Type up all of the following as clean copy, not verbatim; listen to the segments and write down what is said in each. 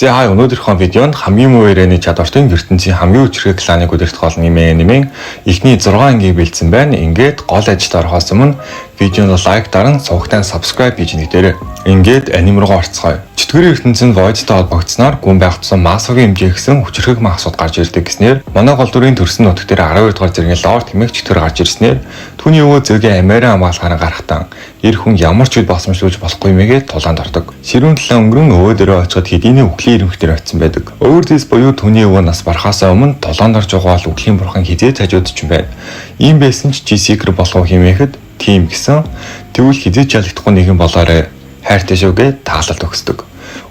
За өнөөдрийнхөө видеонд хамгийн муу ярианы чадвартай ертөнцийн хамгийн хүчрхэг кланыг удирдах олон нэмэн эхний 6 ангийг бэлдсэн байна. Ингээд гол ажилд орохоос өмнө видеонд лайк даран цогтойн subscribe хийж нэгдээрэй. Ингээд аним руу орцгоё. Чөтгөрийн ертөнцийн Void-тай холбогдсоноор гүн байгцсан массовын хэмжээ гэсэн хүчрхэг махсууд гарч ирдэг гэснээр манай гол дүрийн төрсөн нутаг дээр 12 дугаар зэргийн лорд хэмээх чөтгөр гарч ирснээр түүний өвөө зөгийн Американ хамгаалахаар гарахтан эр хүн ямар ч үйл басамжлуулж болохгүй мэгээ тулаанд ордог. Ширүүн талаа өнгөрөн өвөө дээрээ очиод хэдийний үхлийн ирмэгтэр очисон байдаг. Overdies буюу түүний өвөө нас барахаас өмнө тулаанд орж байгаа бол үхлийн бурхан хизээ цажууд ч юм байна. Ийм байсан ч G-Seeker болох хэмээхэд тийм гэсэн тэгвэл хизээ ялагдахгүй нэгэн болоорой хайртай шүүгээ таалалт өгсдөг.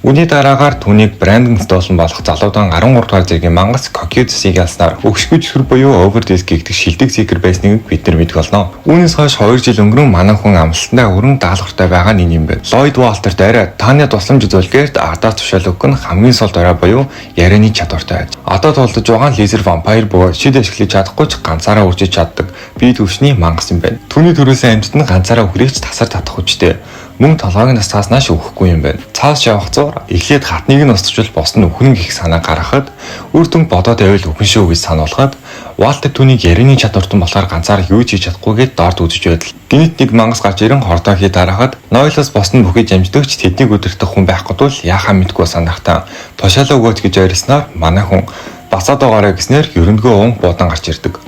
Үүний дараагаар түүнийг Brandon Stolon болох залуудан 13 дугаар зэргийн мангас Cocytus-ийг ялснаар өгшгүй чөтгөр буюу Overdies гэгдэх шилдэг Seeker байсныг бид нар мэдэх болно. Үүнээс хойш 2 жил өнгөрөн манай хүн амлалтандаа өрн даалгавартай байгаа нэг юм байна. Lloyd Walter дээрээ таны тусламж үзүүлгээр адаа тушаал өгөх нь хамгийн сул дорой буюу ярианы чадвартай. Одоо тулдж байгаа Laser Vampire буюу шид ашиглаж чадахгүй ч ганцаараа үржиж чаддаг бие төвшний мангас юм байна. Түүний төрөөсөн амьтад нь ганцаараа үхрийгч тасар татах хүчтэй. Мөн толгойг нас цааснаас өгөхгүй юм байна. Цаас явах зур эхлээд хатныг нь устгавал бос нь өхнө гэх санаа гаргахад үр дүн бодоод байвал өхөн шүү гэж сануулхад Walter түүнийг ярианы чадвартан болохоор ганцаар юу ч хийж чадахгүйгээд дорд үзэж байдал. Гинт нэг мангас гарч ирэн хордоо хий дарахад нойлоос бос нь бүхэж амждагч тэднийг өдөртөх хүн байхгүй тул яахаа мэдгүй санахтаа тушаалаа өгөөч гэж ойрсноор манай хүн бацаад байгаарэ гэснээр ерөнхөө уун буудан гарч ирдэг.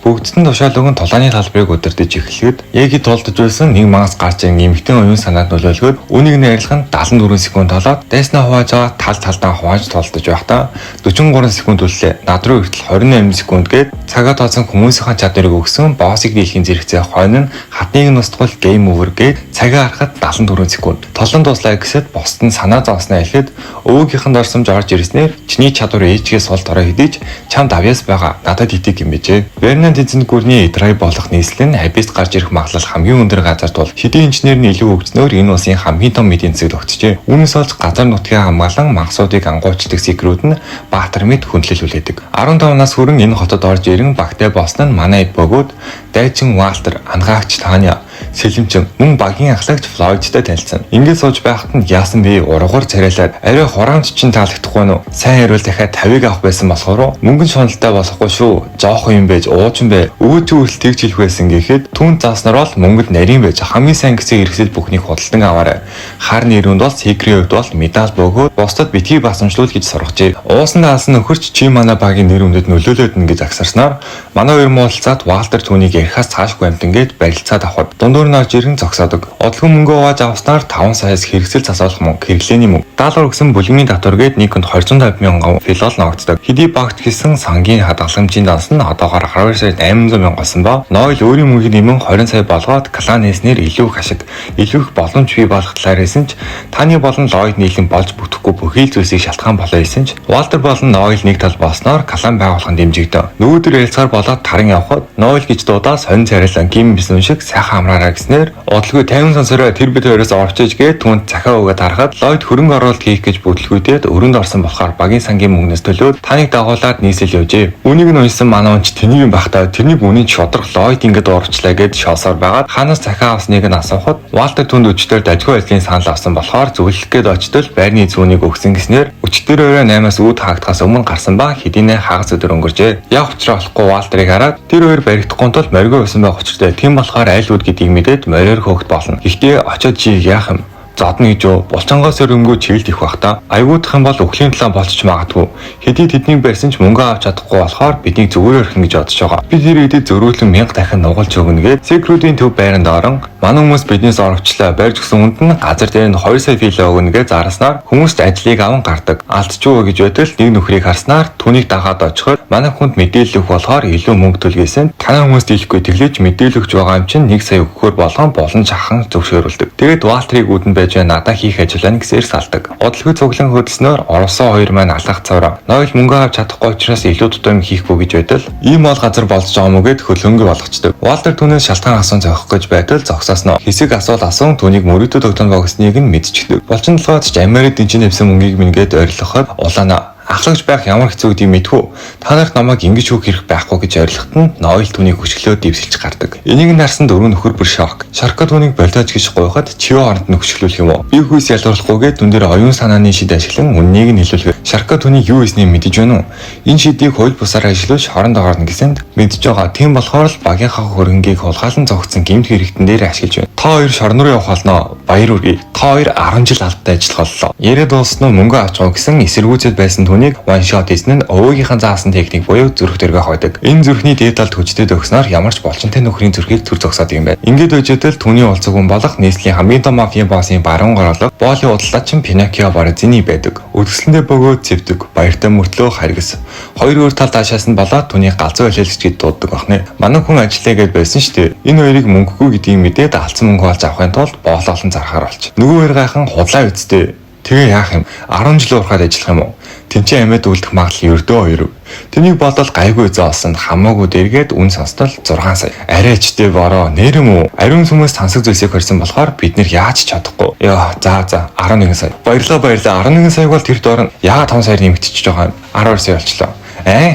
Бүгдд нь тушаал өгөн тулааны талбарыг удирдах эхлэхэд яг тулдж байсан нэг мангас гарч ирэн эмхтэн оюун санаанд нөлөөлөхөд үүнийг нэрлэх нь 74 секунд болоод дайснаа хувааж байгаа талдаа хувааж тулдж байхдаа 43 секунд үллээ. Над руу хүртэл 28 секунд гээд цагаа тооцсон хүмүүсийн чадварыг өгсөн боссыг дийлхийн зэрэгцээ хойно нь хатныг нь устгал game over гээд цагаа харахад 74 секунд. Толон дуслаа гэсэд босд нь санаа зовсноо хэлэхэд өвгийнхэнд орсомж орж ирснээр чиний чадвар ээжгээс сул дорой хэдиж чамд авьяас байгаа надад итэг юм bijээ. Вернанд эзэнт гүрний драйв болох нийслэл нь Abyss гарч ирэх магадлал хамгийн өндөр газар тул хэдийн инженер нь илүү хөгжснөөр энэ улсын хамгийн том эдийн засаг тогтжээ. Үүнээс болж газар нутгийг хамгаалан мансуудыг ангуучдаг Seeker-үүд нь баатар мэд хүндлэл хүлээдэг. 15 нас хүрэн энэ хотод орж ирэн багтай болсон нь манай эд бөгөөд дайчин Walter, ангаагч Tanya, сэлэмчин мөн багийн ахлагч Floyd-тай танилцсан. Ингээд сууж байхад нь яасан бэ? Ургуур царайлаад арай хураамж чинь таалагдахгүй нь сайн хариул дахиад 50-ыг авах байсан болохоор мөнгөн шуналтай болохгүй шүү. Жоох юм байж уучин бай. Өвөө зүрх тэгж хэлэх байсан гэхэд түн зааснаар бол мөнгөд нарийн байж хамгийн сайн гэсэн хэрэгсэл бүхнийг худалдан аваарай. Хар нэрүнд бол Seeker-ийн хувьд бол медаль бөгөөд бусдад битгий басамжлуул гэж сургажээ. Уусан даасан нөхөрч чи манай багийн нэр үндэд нөлөөлөд нь гэж агсарснаар манай хоёр муулцаад Walter түүнийг ярихаас цаашгүй амтан гээд барилцаад авахд дундуур нь орж ирэн зогсоодог. Одлогон мөнгө хувааж авснаар 5 саяас хэрэгсэл засаалах мөнгө хэрэглээний мөнгө. Даалгавар өгсөн бүлгийн татвар гээд нийгэмд 250 мянган филол ногддог. Хэдий багт хийсэн сангийн хадгаламжийн данс нь одоогоор 12 сая 800 мянга болсон ба Нойл өөрийн мөнгөний нэмэн 20 сая болгоод клан нээснээр илүү их ашиг, илүү их боломж бий болох талаар хэлсэн ч таны болон Lloyd нийлэн болж бүтэхгүй бүхий л зүйлсийг шалтгаан болоо хэлсэн ч Walter болон Нойл нэг тал болсноор клан байгуулахын дэмжигдэ. Нөгөөдөр ялцаар болоод таран явхад Нойл гэж дуудаад сонин царайлан гим бисэн шиг сайхан амраараа гэснээр одлогоо 50 сансараа тэр бид хоёроос орчиж гээд түнд цахиа өгөөд харахад Lloyd хөрөнгө оруулалт хийх гэж бүтлгүүдэд өрөнд орсон болохоор багийн сангийн мөнгнөөс төлөөд таныг дагуулад нийслэл явжээ. Үүнийг нь уншсан манай онч тэнийг бахтаа тэрний үнийн шодрох Lloyd ингээд уурчлаа гэж шоосоор байгаад ханаас цахиа авсныг нь асуухад Walter түнд өчтөр дажгүй ажлын санал авсан болохоор зөвлөх гээд очтол байрны зүүнийг өгсөн гэснээр өчтөр 8-аас үүд хаагдахаас өмнө гарсан ба хэдийнэ хагас өдөр өнгөржээ. Явах учраа болохгүй Walter-ыг хараад тэр хоёр баригдахгүй тул моргоо байсан байх учиртай. Тийм болохоор айл үд гэдгийг мэдээд мориор хөөгт болно. Гэхдээ очоод чи яах юм? Зодно гэж юу? Булчангаас өрөнгөө чиглэл их бах та. Айгуудах юм бол өхлийн талаа болчих магадгүй. Хэдий тэднийг барьсан ч мөнгө авч чадахгүй болохоор биднийг зүгээр өрхөн гэж бодож байгаа. Бид ирээдүйд зөрүүлэн 1000 дахин нугалж өгнө гээд Seeker-ийн төв байранд орон манай хүмүүс биднээс оровчлаа барьж өгсөн үнд нь газар дээр нь 2 сая филэ өгнө гэж зараснаар хүмүүст ажлыг аван гардаг. Алдчихгүй гэж байтал нэг нөхрийг харснаар түүнийг дагаад очиход манай хүнд мэдээлэл өгөх болохоор илүү мөнгө төлгөөсөн. Танай хүмүүст дийлэхгүй тэглэж мэдээлэл өгч байгаа юм чинь 1 сая өгөхөөр болгон болон чахан зөвшөөрүүлдэг. Тэгээд Walter-ыг үдэнд надаа хийх ажиллааг гисээр салдаг. Одлогоо цуглан хөдөлснөөр Оросын хоёр маань алхах цавраа. Нойл мөнгө авч чадахгүй учраас илүү тутам хийхгүй гэж байтал ийм бол газар болж байгаа мó гэд хөлөнгө болгочдөг. Walter түүнээс шалтгаан асуун зохих гэж байтал зогсоосноо. Хэсэг асуул асуун түүнийг мөрөдө тогтоно богсныг нь мэдчихдэг. Болчин толгойд ч Америк дэнчин нэвсэн мөнгийг мингээд ойрлоход улаана Ахлагч байх ямар хэцүү гэдгийг мэдхүү. Та нарт намайг ингэж хөөх хэрэг байхгүй гэж ойлгоход нь Ноэл түүнийг хөшгөлөө дэвсэлж гардаг. Энийг нарсан дөрөв нөхөр бүр шок. Шарка түүнийг болиоч гэж гуйхад Чио хооронд нь хөшгөлүүлэх юм уу? Би хүйс ялруулахгүйгээд түн дээр оюун санааны шид ашиглан үннийг нь хэлүүлэв. Шарка түүнийг юу хийснийг мэдэж байна уу? Энэ шидийг хууль бусаар ажиллуулж хоорондоо гарна гэсэнд мэдж байгаа. Тийм болохоор л багийнхаа хөрөнгийг хулгайлан зогцсон гэмт хэрэгтэн дээр ашиглаж байна. Та хоёр шорон руу явах болно. Баяр үргэе. Та хоёр 10 жил албатай ажиллах боллоо. Яриад дуусна мөнгө авч байгаа гэсэн эсэргүүцэд байсан түүнийг one shot хийсэн нь өвөөгийнхээ заасан техник буюу зүрх дээргээ хойдог. Энэ зүрхний дээд талд хүчтэй өгснөөр ямар ч болчинтай нөхрийн зүрхийг төр зогсоод юм байна. Ингээд өжөөдөл түүний уулзаг хүн болох нийслэлийн хамгийн том мафийн боссын баруун гаргалга Боли удалдаачин Пиноккио Борозини байдаг. Үдгсэндээ бөгөөд зэвдэг, баяртай мөртлөө харгас. Хоёр өөр талд ашаас нь болоод түүний галзуу хэлэлцэж гээд дууддаг бахны. Манай хүн ажиллая гэд байсан шүү дээ. Энэ хоёрыг мөнгөгүй гэдгийг мэдээд алдсан мөнгө олж авахын тулд боолоолон зархаар болч. Нөгөө хоёр гайхан худлаа үсттэй. Тэгээ яах юм? 10 жил уурхаад ажиллах юм уу? Тэнцээ амьд үлдэх магадлал ердөө 2. Тэнийг бодол гайгүй зоосон хамаагүй дэргээд үн сонстол 6 сая. Арайчтэй бороо нэрм үү? Ариун сүмээс тансаг зүйлсийг хорьсон болохоор бид нэр яаж ч чадахгүй. Яа, за 11 сая. Баярлалаа. 11 саяг бол тэр доор нь яагаад 5 саяар нэмэгдчихэж байгаа юм? 12 сая болчлоо.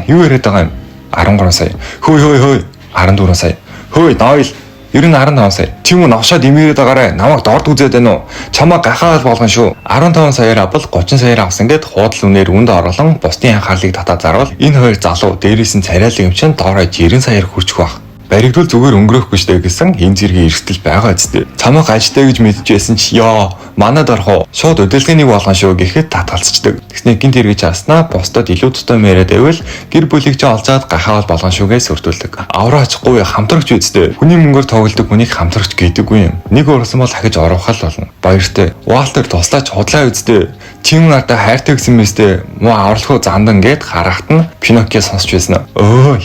Юу яриад байгаа юм? 13 сая. Хөөе. 14 сая. Хөөе, Ноэл. Ер нь 15 сая. Тийм үү навшаад имээрэд байгаарай. Намайг дорд үзээд байна уу? Чамаа гахаад болгон шүү. 15 саяар авбал 30 саяар авсан гэд хуудал үнээр үнд оруулан бусдын анхаарлыг татаад зарвал энэ хоёр залуу дээрээс нь царайлаг юм чин доороо 90 саяар хүрчих байх. Баригдвал зүгээр өнгөрөхгүй штэ гэсэн энэ зэргийн эрсдэл байгаа зү. Цамаг ажтай гэж мэдчихсэн чи ёо манад орох уу? Шууд удирдлагын нэг болгон шүү гэхэд татгалцчихдаг. Тэгснэ гинт эргэж аснаа бусдад илүү тутам яриад байвал гэр бүлийг ч олзаад гахаал болгон шүүгээ сүрдүүлдэг. Авраачгүй хамтрагч үсттэй. Хүний мөнгөөр тоглодог хүнийг хамтрагч гэдэггүй юм. Нэг урсан бол дахиж оруулах болно. Баяртай. Валтер туслаач худлаа үсттэй. Чим надад хайртай гэсэн мэстэй муу авралхуу зандан гэд харахад нь Пиноккио сонсч байсан.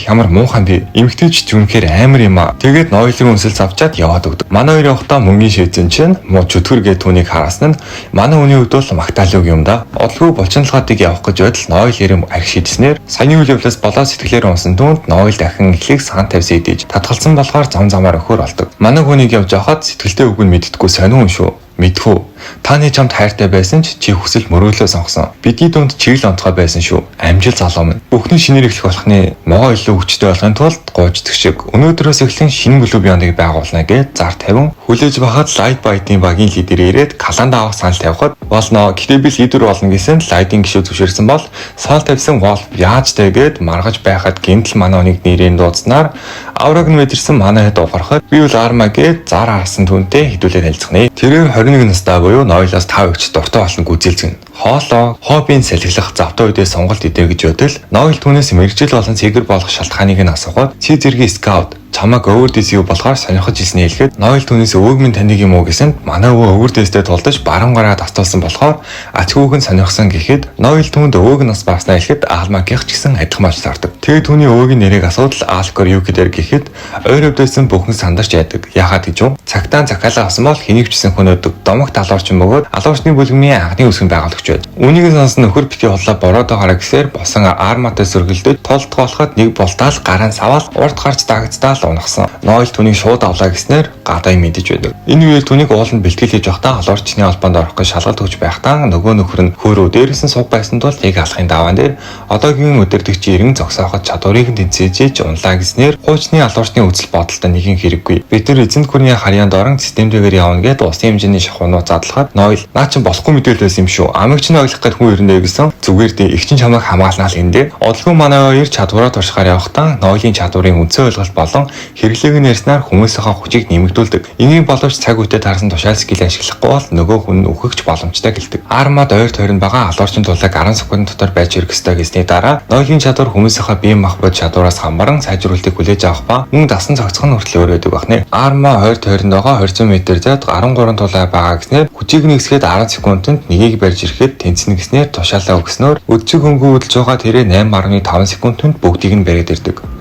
Ямар муухан би. Эмгтээч зүнхээр амар юм аа. Тэгээд Ноэлын үнсэл завчаад яваад өгдөг. Манай хоёр явахдаа мөнгөний шийдсэн чинь муу чөтгөр гээд түүнийг хараасан нь манай хүний хувьд бол магтаалог юм да. Одлгүй булчинлагаатыг явах гэж байтал Ноэл ирэм арх шийдснээр саяны үйл явдлаас болоод сэтгэлээр унсан түүнд Ноэл дахин эхлэх сан тавьсан идэж татгалцсан болохоор замаар өхөр болдог. Манай хүнийг явж явахад сэтгэлтэй үг нь мэддэггүй сонин хүн шүү. Мэдхүү. Таны чамд хайртай байсан ч чи хүсэл мөрөөлөө сонгосон. Бидний дунд чиг л онцгой байсан шүү. Амжилт залуу минь. Бүхний шинээр эхлэх болохны могоо илүү хүчтэй болохын тулд гоождөг шиг өнөөдрөөс эхлэн шинэ клубыг байгуулна гэж зар тавин хүлээж бахад Light Byte-ийн багийн лидер ирээд каланда авах санал тавихад болно. Гэтэ би лидер болно гэсэн Light-ийн гишүүд зөвшөөрсөн бол санал тавьсан Wolf яаж тэгээд маргаж байхад гинтл манай хүнийг нэрийн дуудснаар авраг нь мэдэрсэн манай хэд ухрахад би бол Arma гэж зар харсан түнтэй хэдүүлээд хэлцгэнэ. Тэрээр 21 настай буюу Ноэлоос 5 өвч дуртай болсон гүзэлцэн. Хоолоо, хоббийн салхилах завтай үедээ сонголт идэ гэж бодвол Ноэл түүнээс мэрэгжил болон цэгэр болох шалтгааныг нь асуухад чи зэргийн скаут чамаг өвөрдөөс юу болохоор сонирхож ирсний хэлэхэд Ноэл түүнээс өвөг минь таних юм уу гэсэнд манай өвөө өвөрдөөстэй тулдаж баруун гараа тастуулсан болохоор ач хүүхэн сонирхсан гэхэд Ноэл түүнд өвөг нас бааснаа хэлэхэд Алмагийнх ч гэсэн адилхан болж сардаг. Тэгээ түүний өвөгийн нэрийг асуудал Алкор юу гэдэр гэхэд ойр өвдөөсөн бүхэн сандарч яадаг. Яагаад гэж юу? Цагтаан захиалаа авсан бол хэнийг ч гэсэн хөнөөдөг. Домогт алуурчин бөгөөд алуурчны бүлгэмийн анхны үсгэн байгуулагч байд. Үүнийг сонсон нөхөр бити хотлоо бороод гараа гэсээр босон Арматай сөргөлдөд толдгоолоход нэг бултаал гараа саваал урд гарч дагцдаал унагсан. Ноэл түүнийг шууд авлаа гэснээр гадаа мэдэж байдаг. Энэ үеэр түүнийг ууланд бэлтгэл хийж явахдаа алуурчны албанд орох гэж шалгалт өгч байхдаа нөгөө нөхөр нь хөөрөө дээрээс нь суг байсан тул яг алахын даваан дээр одоогийн өдөртөгч иргэн зогсооход чадварыг нь тэнцээж унлаа гэснээр хуучны алуурчны үзэл бодолтой нэгэн хэрэггүй. Бид нар эзэнт гүрний харьяанд орон системтэйгээр явна гэд усын хэмжээний шахуунууд задлахад Ноэл наа чин болохгүй мэдээлэл байсан юм шүү. Амигч нь ойлгох гэж хүн ирнэ гэсэн зүгээр дээ их чин чамайг хамгаалнаа л эндээ. Одлгүй манай хоёр чадвараа туршихаар явахдаа Ноэлийн чадварын үндсэн ойлголт болон хэрэглээг нь ярьснаар хүмүүсийнхээ хүчийг нэмэгдүүлдэг. Энийг боловч цаг үедээ таарсан тушаал скил ашиглахгүй бол нөгөө хүн нь үхэгч боломжтой гэлдэг. Армад ойр тойронд байгаа алуурчин тулааг 10 секунд дотор байж ирэх ёстой гэсний дараа Ноэлийн чадвар хүмүүсийнхээ бие махбод чадвараас хамбаран сайжруулалтыг хүлээж авах ба мөн дасан цогцох нь хүртэл өөрөөдөг бахнэ. Арма ойр тойронд байгаа 200 м зайд 13 тулааг байгаа гэснээр хүчийг нэгсгээд 10 секундэд нэгийг барьж ирэхэд тэнцэнэ гэснээр тушаалаа өгснөөр өдцөг хөнгөн хөдөлж байгаа тэрэ 8.5 секундэд бүгдийг нь бариад ирдэг.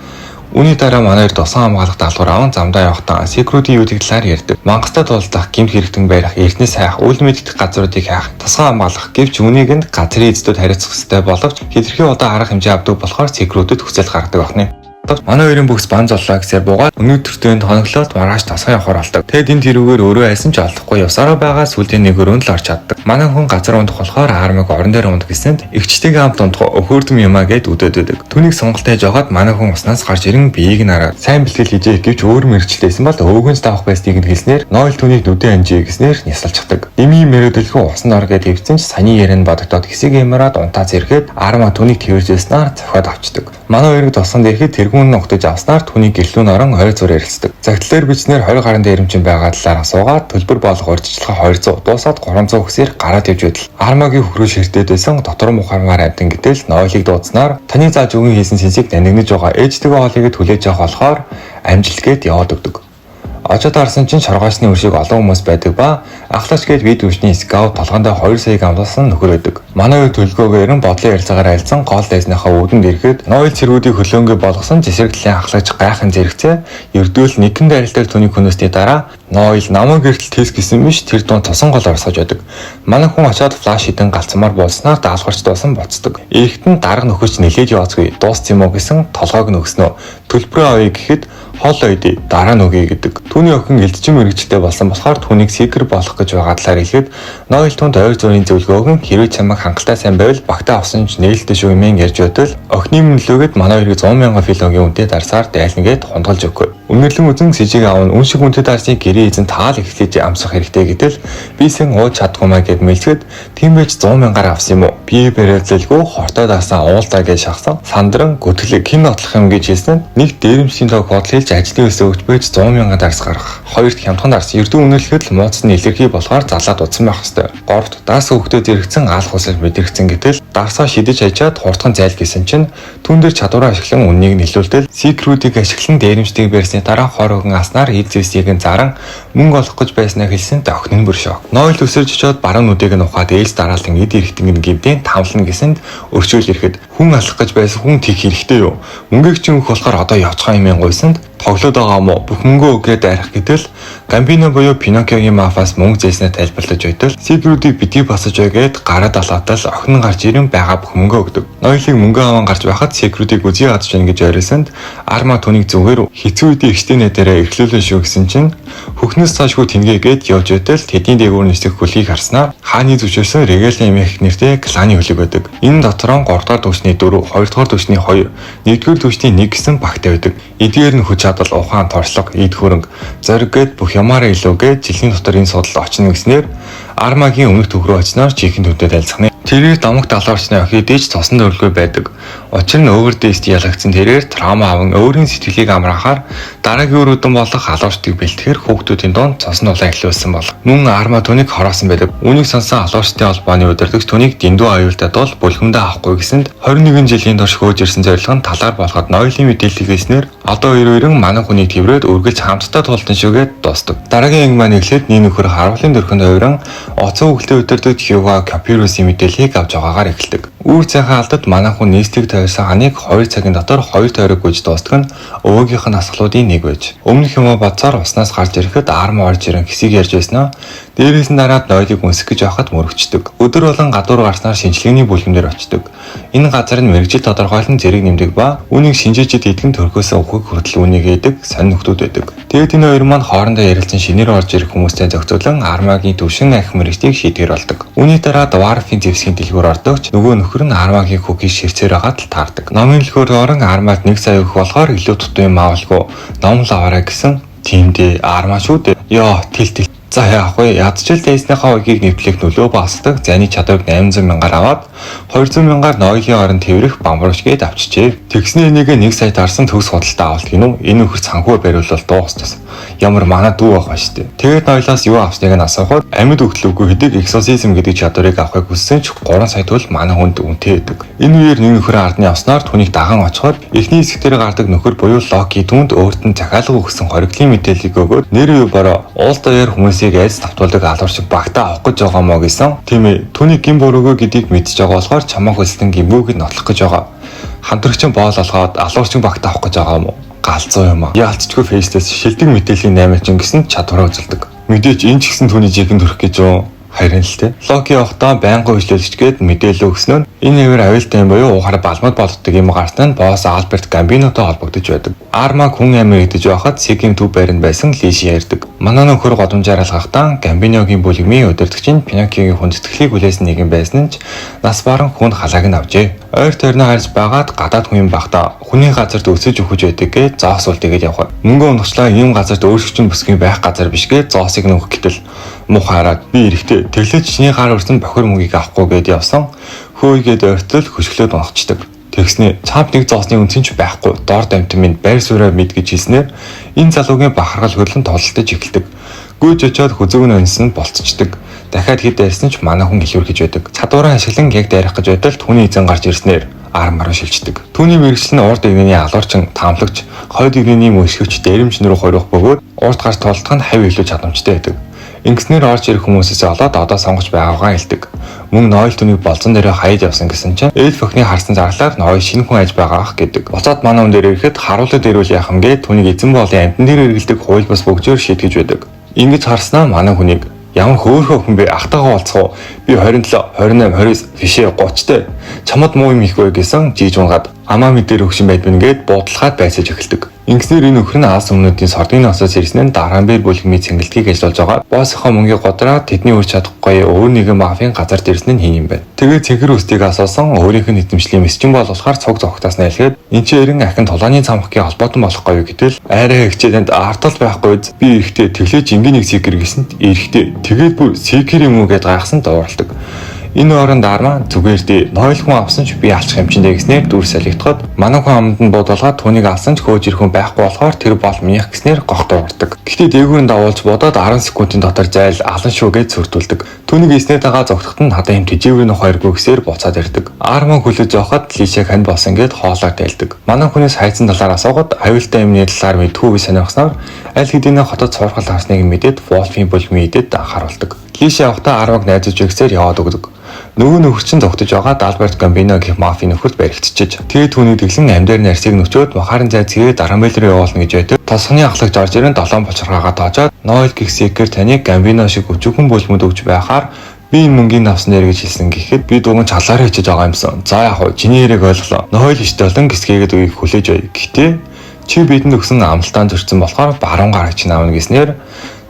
Үүний дараа манай хоёр досон хамгаалах даалгавар аван замдаа явахдаа секьюрити юудыг талаар ярьдаг. Мангастай тулдах, гэмт хэрэгтэн барих, эртнээс хайх, үйл мэддэх газруудыг хайх, тасган хамгаалах гэвч үүнийг нь газрын эздэд хариуцах ёстой боловч хэтэрхий удаа арга хэмжээ авдаг болохоор секьюритэд хүсэл гаргадаг байна. Манай хоёрын бүкс бан золлоо гэсээр буугаад өнөөдөртөө тоноглоод маргааш тасгай явахаар болдог. Тэгэд энэ тэрүүгээр өөрөө айсан ч олдохгүй явсараа байгаа сүлийн нэг өрөөнд л орч чаддаг. Манай хүн газар ундах болохоор армаг орон дээр ундах гэсэнд эгчтэйгээ хамт ундах өхөөрдөм юмаа гэд үдээд байдаг. Түүнийг сонголтоо жагаад манай хүн уснаас гарч ирэн биеийг нараад сайн бэлтгэл хийж гэвч өөр мэрэгчлээсэн бол өвгөнс таах байсныг хэлснээр нойл түүнийг нүдэн амжиж гэснээр нясалчдаг. Дими мэрэгдэлгүй усан ор гэд хэвцэн ч саяны яран бодогдоод хэсэг ямараад унтаа зэрэхэд арма түүнийг тэрвэржүүлснээр цохиод авчдаг. Манай хоёрыг тосгонд ирэхэд тэргүүн ногтож авснаар түүний гэлүүн орон ойр зур ярилцдаг. Загтлаар бичснээр 20 гарын дээрэмчин байгаа талаар асуугаад төлбөр болгох урьдчилгаа 200 дуусаад 300 хүсээр гараад явж байдал. Армагийн хөрөө ширтээд байсан дотор мухармаар амтан гэтэл нойлыг дуудснаар таны зааж өгөн хийсэн сэнсийг нэнэгнэж байгаа ээжтэйгээ хоолыг хүлээж авах болохоор амжилт гээд яваад өгдөг. Очоод харсан чинь шоргоосны өршиг олон хүмүүс байдаг ба ахлаач гээд вид өвчний скаут толгондоо 2 сая амласан нөхөр байдаг. Манай үе төлгөөгөөр нь бодлын ярилцаагаар айлцсан гол дайсныхаа үүдэнд ирэхэд нойл цэргүүдийг хөлөөнгө болгосон жисэргэлийн ахлаач гайхан зэрэгцээ ердөөл нэгэн дайралтай түүний хүнөөсний дараа нойл намаа гэртэл тест гэсэн биш тэр дунд тосон гол орсож байдаг. Манай хүн очоод флаш хитэн галцмаар болсноор даалгарч дуусан боцдог. Ийхт нь дарга нөхөж нэлээд яваацгүй дууссан юм уу гэсэн толгойг нөгснөө төлбөрөө авъя гэхэд хол ойд дараа нөгье гэдэг. Түүний охин элдчин мэрэгчтэй болсон болохоор түүнийг секер болох гэж байгаа талаар хэлэхэд нойл түнд ойр зургийн зөвлөгөөг нь хэрвээ чамайг хангалттай сайн байвал багтаа авсан ч нээлттэй шүү юмэн ярьж байтал охины мөнлөөгээд манай хоёрыг 100 мянган филогийн үнэтэй дарсаар дайлнгээд хундгалж өгөв. Үнэрлэн үзэн сэжиг аав нь үн шиг үнэтэй дарсыг гэрээ эзэн таал эхлэж амсах хэрэгтэй гэтэл би сэн ууж чадгүймаа гэд мэлцгээд тийм байж 100 мянгаар авсан юм уу? Би бариалзалгүй хортой даасан уулдаа гэж шахсан. Сандран гүтгэлэг хэн нотлох юм гэж хэлсэн. Нэг дээрэмчийн тог бодол хэлж ажлын өсөө өгч байж 100 мянган дарс гаргах. Хоёрт хямдхан дарс эрдэн үнэрлэхэд л мууцны илэрхий болохоор залаад удсан байх хэвээр. Говьт даас хөвгтөд зэрэгцэн аалх усал мэдэрэгцэн гэтэл дарсаа шидэж хажаад хурдхан зайл гэсэн чинь түн дээр чадвараа ашиглан үннийг нийлүүлтэл секрүүдийг ашиглан дээрэмчдийг барьсны дараа хор хөгөн аснаар эд зэвсийг нь заран мөнгө олох гэж байснаа хэлсэнд охин нь бүр шок. Нойл өсөрж очоод баруун нүдийг нь ухаад ээлж дараалан эд ирэхтэн гимтэн тавлна гэсэнд өрчөөл ирэхэд хүн алах гэж байсан хүн тийг хэрэгтэй юу? Мөнгөийг чинь өгөх болохоор одоо явцгаа юм гойсонд тоглоод байгаа мó бүх мөнгөө өгөөд арих гэтэл Гамбино буюу Пиноккиогийн мафиас мөнгө зээснээ тайлбарлаж байтал секрүүдийг битгий басаж байгаад гараад алаатал охин нь гарч ирэн байгаа бүх мөнгөө өгдөг. Нойлыг мөнгө аван гарч байхад секрүүдийг үзье гадж байна гэж орилсонд арма түүнийг зүгээр хэцүү үедээ ихтэй нэтээрээ эрхлүүлэн шүү гэсэн чинь хөхнөөс цаашгүй тэнгээгээд явж байтал тэдний дээгүүр нисэх хөлийг харснаар хааны зүчээсэн Регалийн эмээх нэртэй кланы хөлөг байдаг. Энэ дотор нь 3 дахь түвшний 4, 2 дахь түвшний 2, 1-р түвшний 1 гэсэн багтай байдаг. Эдгээр нь хүч чадал ухаан торшлого эд хөрөнгө зориг гээд бүх ямаараа илүүгээд жилийн дотор энэ судалд очно гэснээр армагийн өмнөх төв рүү очсноор чихэн төвдөд айлцгана. Тэрээр дамаг далуурчны охидэж цосон дөрвөлгүй байдаг. Учир нь өвөрдөөст ялагдсан тэрээр траума аван өөрийн сэтгэлийг амраахаар дараагийн өрөөдөн болох алуурчдыг бэлтгэхээр хүүхдүүдийн донд цосон улаан эхлүүлсэн бол мөн арма түүнийг хороосон байдаг. Үүнийг сонсон алуурчдын холбооны удирдагч түүнийг дэндүү аюултай бол бүлгэндээ авахгүй гэсэнд 21 жилийн турш хөөж ирсэн зорилго нь талаар болгоод нойлын мэдээллийг хэлснээр одоо хоёрын манай хүнийг тэрврээд үргэлж хамтдаа тултан шүүгээд дуустав. Дараагийн анги маань эхлээд нэг нөхөр харуулын дөрхөнд хувиран оцон хөлтөд удирдагч Хьюга Капирусын мэдээллийг авч байгаагаар эхэлдэг. Үүр цайхан алдад манай хүн нээстийг тавьсан ханыг 2 цагийн дотор 2 тойрог гүйж дуустдаг нь өвөөгийнх нь асгалуудын нэг байж. Өмнөх юм бодсоор уснаас гарч ирэхэд арма орж ирэн хэсийг ярьж байснаа дээрээс нь дараад нойлыг үнсэх гэж байхад мөрөгчдөг. Өдөр болон гадуур гарснаар шинжилгээний бүлгэмдэр очдог. Энэ газар нь мэрэгжил тодорхойлон зэрэг нэмдэг ба үүнийг шинжээчид эдгэн төрхөөс ухыг хүртэл үнийг ээдэг сонь нөхдүүд байдаг. Тэгээд энэ хоёр маань хоорондоо ярилцсан шинээр орж ирэх хүмүүстэй зохицуулан армагийн төвшин ахих мэрэгжлийг шийдгэр болдог. Үүний дараа Дварфийн зэвсгийн дэлгүүр ордогч нөгөө нөхөр нь армагийн хүүхийг ширцээр хагаад л таардаг. Номын дэлгүүр орон армад 1 сая өгөх болохоор илүү тутам юм аавалгүй ном л аваарай гэсэн. Тиймдээ арма шүү дээ. Ёо тэл. За яах вэ? Ядчил тейснийхаа үеийг нэвтлэх нөлөө багасдаг зайны чадварыг 800 мянгаар аваад 200 мянгаар нойлын орон тэрвэрх бамбарч гээд авчижээ. Тэгснээ энийг 1 сая дарсан төгс худалдаа авалт гинүү. Энэ нөхөр санхүү бариулвал дуусчихсан. Ямар манай дүү байх ба штэ. Тэгээд нойлоос юу авсныг нь асуухад амьд өгтлөөгүй хэдэг эксорсизм гэдэг чадварыг авахыг хүссэн ч 3 сая төгрөг манай хүнд үнэтэй байдаг. Энэ үеэр нэг нөхөр ардны явснаар түүнийг даган очиход эхний хэсгээр гардаг нөхөр буюу Локи түнд өөрт нь захиалга өгсөн хориглын мэдээллийг өгөөд нэр юу бороо уул даяар хүмүүсийг айц тавтуулдаг алуурчиг багтаа авах гэж байгаа мó гэсэн. Тийм ээ. Түүний гин буруугүй гэдгийг мэдчихэж байгаа болохоор чамаа хөлстөн гимгүүг нь нотлох гэж байгаа. Хамтрагч нь боол олгоод алуурчиг багтаа авах гэж байгаа мó. Галзуу юм аа. Яалтчгүй фейстэс шилдэг мэдээллийн 8 чин гэсэн чадвараа үзүүлдэг. Мэдээч энэ ч гэсэн түүний жигэнд төрөх гэж юу? Харин л тэ. Локи явахдаа байнгын хөшлөлч гээд мэдээлэл өгснөө энэ хэвээр аюултай юм буюу уухаар балмад болдог юм гарсан нь босс Альберт Гамбинотой холбогдож байдаг. Армаг хүн амир идэж байхад Сиким төв байранд байсан Лиши ярьдаг. Манай нөхөр годомжаар алгахдаа Гамбиногийн бүлэгмийн удирдагчийн Пиноккигийн хүндэтгэлийг хүлээсэн нэг юм байсан нь ч нас баран хүнд халааг нь авжээ. Ойр тойрноо харж байгаад гадаад хүн багтаа хүний газарт өсөж өгч байдаг гэж зоос үлдээгээд явах. Мөнгө унагчлаа ийм газарт өөрсгчэн бүсгийн байх газар биш гэж зоосыг нөхөх гэтэл мухаараад би эрэхтэй тэглэж чиний гар өрсөн бохир мөгийг авахгүй гэд явсан. Хөөйгээд ойртол хөшгөлөөд унахчдаг. Тэгснэ чамд нэг зоосны үнцэн ч байхгүй дор дамт минь байр сууриа мэд гэж хэлснээр энэ залуугийн бахархал хөдлөн тололтож эхэлдэг. Гүйж очоод хүзүүг нь онсон болцчдаг. Дахиад хэд дайрсан ч манай хүн илүүрхэж байдаг. Чадвараа ашиглан яг дайрах гэж байтал түүний эзэн гарч ирснээр армараа шилждэг. Түүний мэрэгчлэн урд эгнэний алуурчин таамлагч хойд эгнэний мөшгөвч дээрэмч рүү хорих бөгөөд урд гарч толдох нь хавь илүү чадамжтай байдаг. Ингэснээр орж ирэх хүмүүсээс олоод одоо сонгож байгаагаа хэлдэг. Мөн ноёл түүнийг болцон дээрээ хаяж явсан гэсэн чинь эльф охины харсан зарлаар ноёл шинэ хүн аж байгаах гэдэг. Буцаад манай хүн дээр ирэхэд харуулад ирүүл яах юм гээд түүнийг эзэн боолын амтан дээр эргэлдэг хууль бус бөгжөөр шийтгэж байдаг. Ингэж харснаа манай хүнийг ямар хөөрхөн хүн бэ ахтайгаа болцгоо би 27 28 29 бишээ 30 те чамд муу юм их вэ гэсэн жийж унгаад амаа мэдээр өгшин байдмын гээд буудалгаад байцаж эхэлдэг. Ингэснээр энэ өхөр нь аалс өмнөдийн сордын осоос ирсэн нь Дарамбер бүлгмийн цэнгэлтгийг ажиллаж байгаа. Боссийнхоо мөнгийг годраад тэдний үрж чадахгүй өөр нэгэн мафийн газарт ирсэн нь хин юм байна. Тэгээд цэнхэр үстийг асуусан өөрийнх нь эзэмшлийн месжин бол болохоор цуг зогтоос нэлгээд энэ ч эрен ахин тулааны цамхгийн холбоотон болохгүй гэтэл арай хэгчээдэнд артал байхгүй би эрэхтэй тэглэж ингийн нэг сикер гэсэнд эрэхтэй тэгээд бүр сикер юм уу гэд гайхсан дууралдаг. Энэ оронд арма зүгээрдээ ноёл хүн авсан ч би алчих хэмжиндээ гэснээр дүр салхитоход манай хүн амд нь бодолгаад түүнийг алсан ч хөөж ирэх хүн байхгүй болохоор тэр бол минийх гэснээр гохтой урдаг. Гэхдээ дээгүүрэн давуулж бодоод 10 секундын дотор зайл алан шүү гэж сүрдүүлдэг. Түүнийг эснээ тагаа зогтоход нь хадаа юм тэжээврийн хоёргүй гэсээр буцаад ирдэг. Арма хүлээж явахад лишээ хань болсон гэд хоолоор тайлдаг. Манай хүнээс хайцсан талаар асуугаад аюултай юмны талаар мэдхүү сонирхсноор аль хэдийнэ хотод сургал харсныг мэдээд Волфийн бүлгмийн идэд анхааруулдаг. Лишээ явахдаа армаг найзууж өгсөөр яваад өгдөг. Нөгөө нөхөрчин зогтож байгаа Альберт Гамбино гэх мафийн нөхөрт баригдчихэж. Тэгээд түүний тэглэн амьдаар нарсыг нөчөөд махарын зайцгээ Дарамбел руу явуулна гэж байдаг. Тосгоны ахлагч орж ирэн 7 болчиргаагаа тоожоод ноёл гих секер таныг Гамбино шиг өчүүхэн бүлмэд өгч байхаар би энэ мөнгөний авсан нэр гэж хэлсэн гэхэд би дуган чалаараа хийчихэж байгаа юмсан. За яг хоо чиний яриг ойлголоо. Ноёл иштэй болон гисгээгээд үгийг хүлээж бай. Гэхдээ чи бидэнд өгсөн амлалтаан зөрчсөн болохоор баруун гарагч наавна гэснээр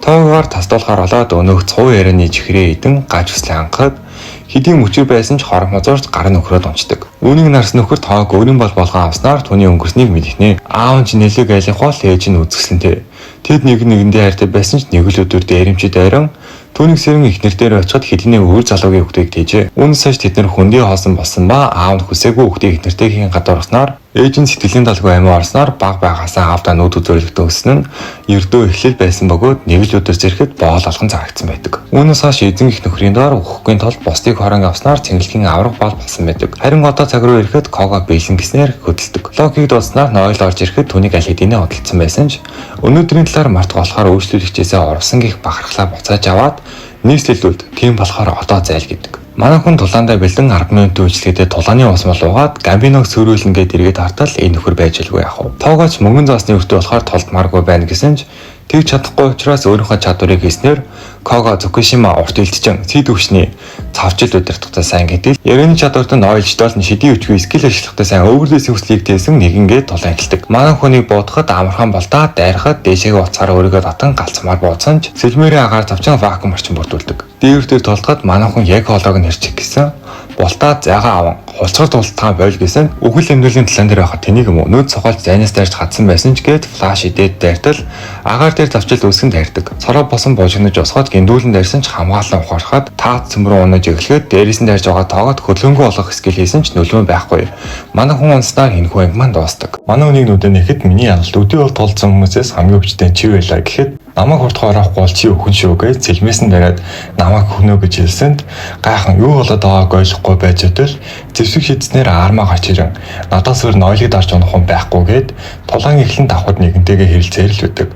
тоогоор тасдуулахаар болоод өнөөх цуу ярианы чихрээ идэн гаж хүслээ анхад хэдийн мөчөг байсан ч хорог мозорч гар нь өхрөөд унцдаг. Үүнийг нарс нөхөр тоог өөрийн болгон авснаар түүний өнгөрснийг мэдхнэ. Аав нь нэлэг айлах бол ээж нь үзэсгэлэнтэй. Тэд нэгэндээ хайртай байсан ч нэг л өдөр дээрэмчид ойрон түүнийг сэрэн ихнэр дээр очиход хэдийнэ өөр залуугийн хүүхдийг тэжээ. Үүнээс хойш тэд нар хүндий хоосон болсон ба аав нь хүсээгүй хүүхдийг ихнэртэй хийн гадуурснаар ээж нь сэтгэлийн далгүй амиа орсноор баг багасаа аавдаа нүд үзүүлэлтэн өснө нь ердөө эхлэл байсан бөгөөд нэг л өдөр зэрхэд боол алхан зарагдсан байдаг. Үүнээс хойш эзэн их нөхрийн доор өгөхгүй тул бусдыг хорон авснаар цэнгэлгийн авраг бол болсон байдаг. Харин одоо цаг руу ирэхэд Кого бэлэн гэснээр хөдөлдөг. Локиг дууснаар ноёл орж ирэхэд түүнийг аль хэдийнэ хөдөлсөн байсан ч өнөөдрийн талаар мартах болохоор үйлчлүүлэгчээсээ орсон гих бахархлаа буцааж аваад нийслэлдүүлд тийм болохоор одоо зайл гэдэг. Манай хүн тулаандаа бэлдэн 10 минутын үйлчлэгээдээ тулааны ус мал уугаад Гамбиног сөөрүүлнэ гэд эргээд хартал энэ нөхөр байж илгүй яах вэ? Тоогооч мөнгөн заасны өртөө болохоор толдмааргүй байна гэсэн ч тэгж чадахгүй учраас өөрийнхөө чадварыг хийснээр Кого Цукушима урт үлдчихэн цэд өвчний цавчил удирдахтай сайн гэдэг. Ярианы чадварт нь ойлжтол нь шидийн өчгөө скил ажиллахтай сайн өвөрлөөс хүслийг тээсэн нэгингээ тулаан эхэлдэг. Манай хүнийг буудахад амархан болдоо дайрахад дээшээгээ уцаараа өөрийгөө татан галцмаар буудсан ч сэлмээрийн агаар тавчан вакуум орчин бүрдүүлдэг. Дээвэр дээр толдоход манай хүн яг хоолойг нь хэрчих гэсэн. Бултаа зайгаа аван хулцгар дуултгаа бойл гэсэн үхэл эмнэлгийн талан дээр байхад тэнийг юм уу нөөц цохолж зайнаас дайрч хатсан байсан ч гээд флаш идээд дайртал агаар дээр тавчил үүсгэн дайрдаг. Цороо босон божигнож усгаад гиндүүлэн дайрсан ч хамгаалан ухаархад таад цөмрөө унаж өглөхөд дээрээс нь дайрж байгаа тоогод хөдөлгөөнгөө олох скил хийсэн ч нөлөө байхгүй. Манай хүн унснаар энэ хүн ангман дуустдаг. Манай хүнийг нүдэ нэхэд миний яналт өдөө бол толцсон хүмүүсээс хамгийн өвчтөн чи байлаа гэхэд намайг хурдхан орохгүй бол чи өхөн шүү гэж цэлмээс нь дараад намайг хөнөө гэж хэлсэнд гайхан юу болоод байгааг ойлгохгүй байж өдөл зэвсэг шийдснээр армаа гарч ирэн надаас өөр ноёлыг дарж унах хүн байхгүй гэд тулаан эхлэн давхад нэгэнтэйгээ хэрэлцээр л үүдэг.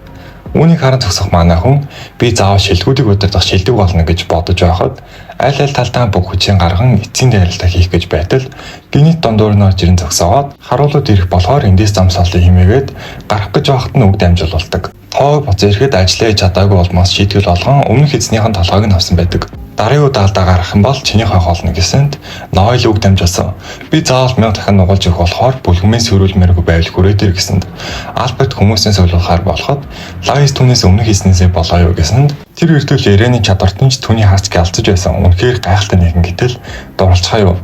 Үүнийг харан зогсох манай хүн би заавал шилгүүдийг удирдах шилдэг болно гэж бодож байхад аль талдаа бүх хүчин гарган эцсийн дайралтаа хийх гэж байтал гинит дондуур нь орж ирэн зогсоогоод харуулууд ирэх болохоор эндээс зам саллыг химээгээд гарах гэж байхад нь үг дамжуулдаг. Тоог буцаа ирэхэд ажиллаж чадаагүй болмоос шийтгэл олгон өмнөх эзнийхэн толгойг нь авсан байдаг. Дараагийн удаалдаа гарах юм бол чиний хойх олно гэсэнд Ноэл үг дамжуулсан. Би заавал 1000 дахин нугалж өгөх болохоор бүлгэмээ сөрүүлмээргүй байвал хүрээдэр гэсэнд Альберт хүмүүсээс солиулахаар болоход Лайс түүнээс өмнө хийснээсээ болоо юу гэсэнд тэр эрдүүл Ирэний чадварт нь ч түүний хаач галзаж байсан. Үнэхээр гайхалтай нэгэн гэтэл дурлцгаа юу?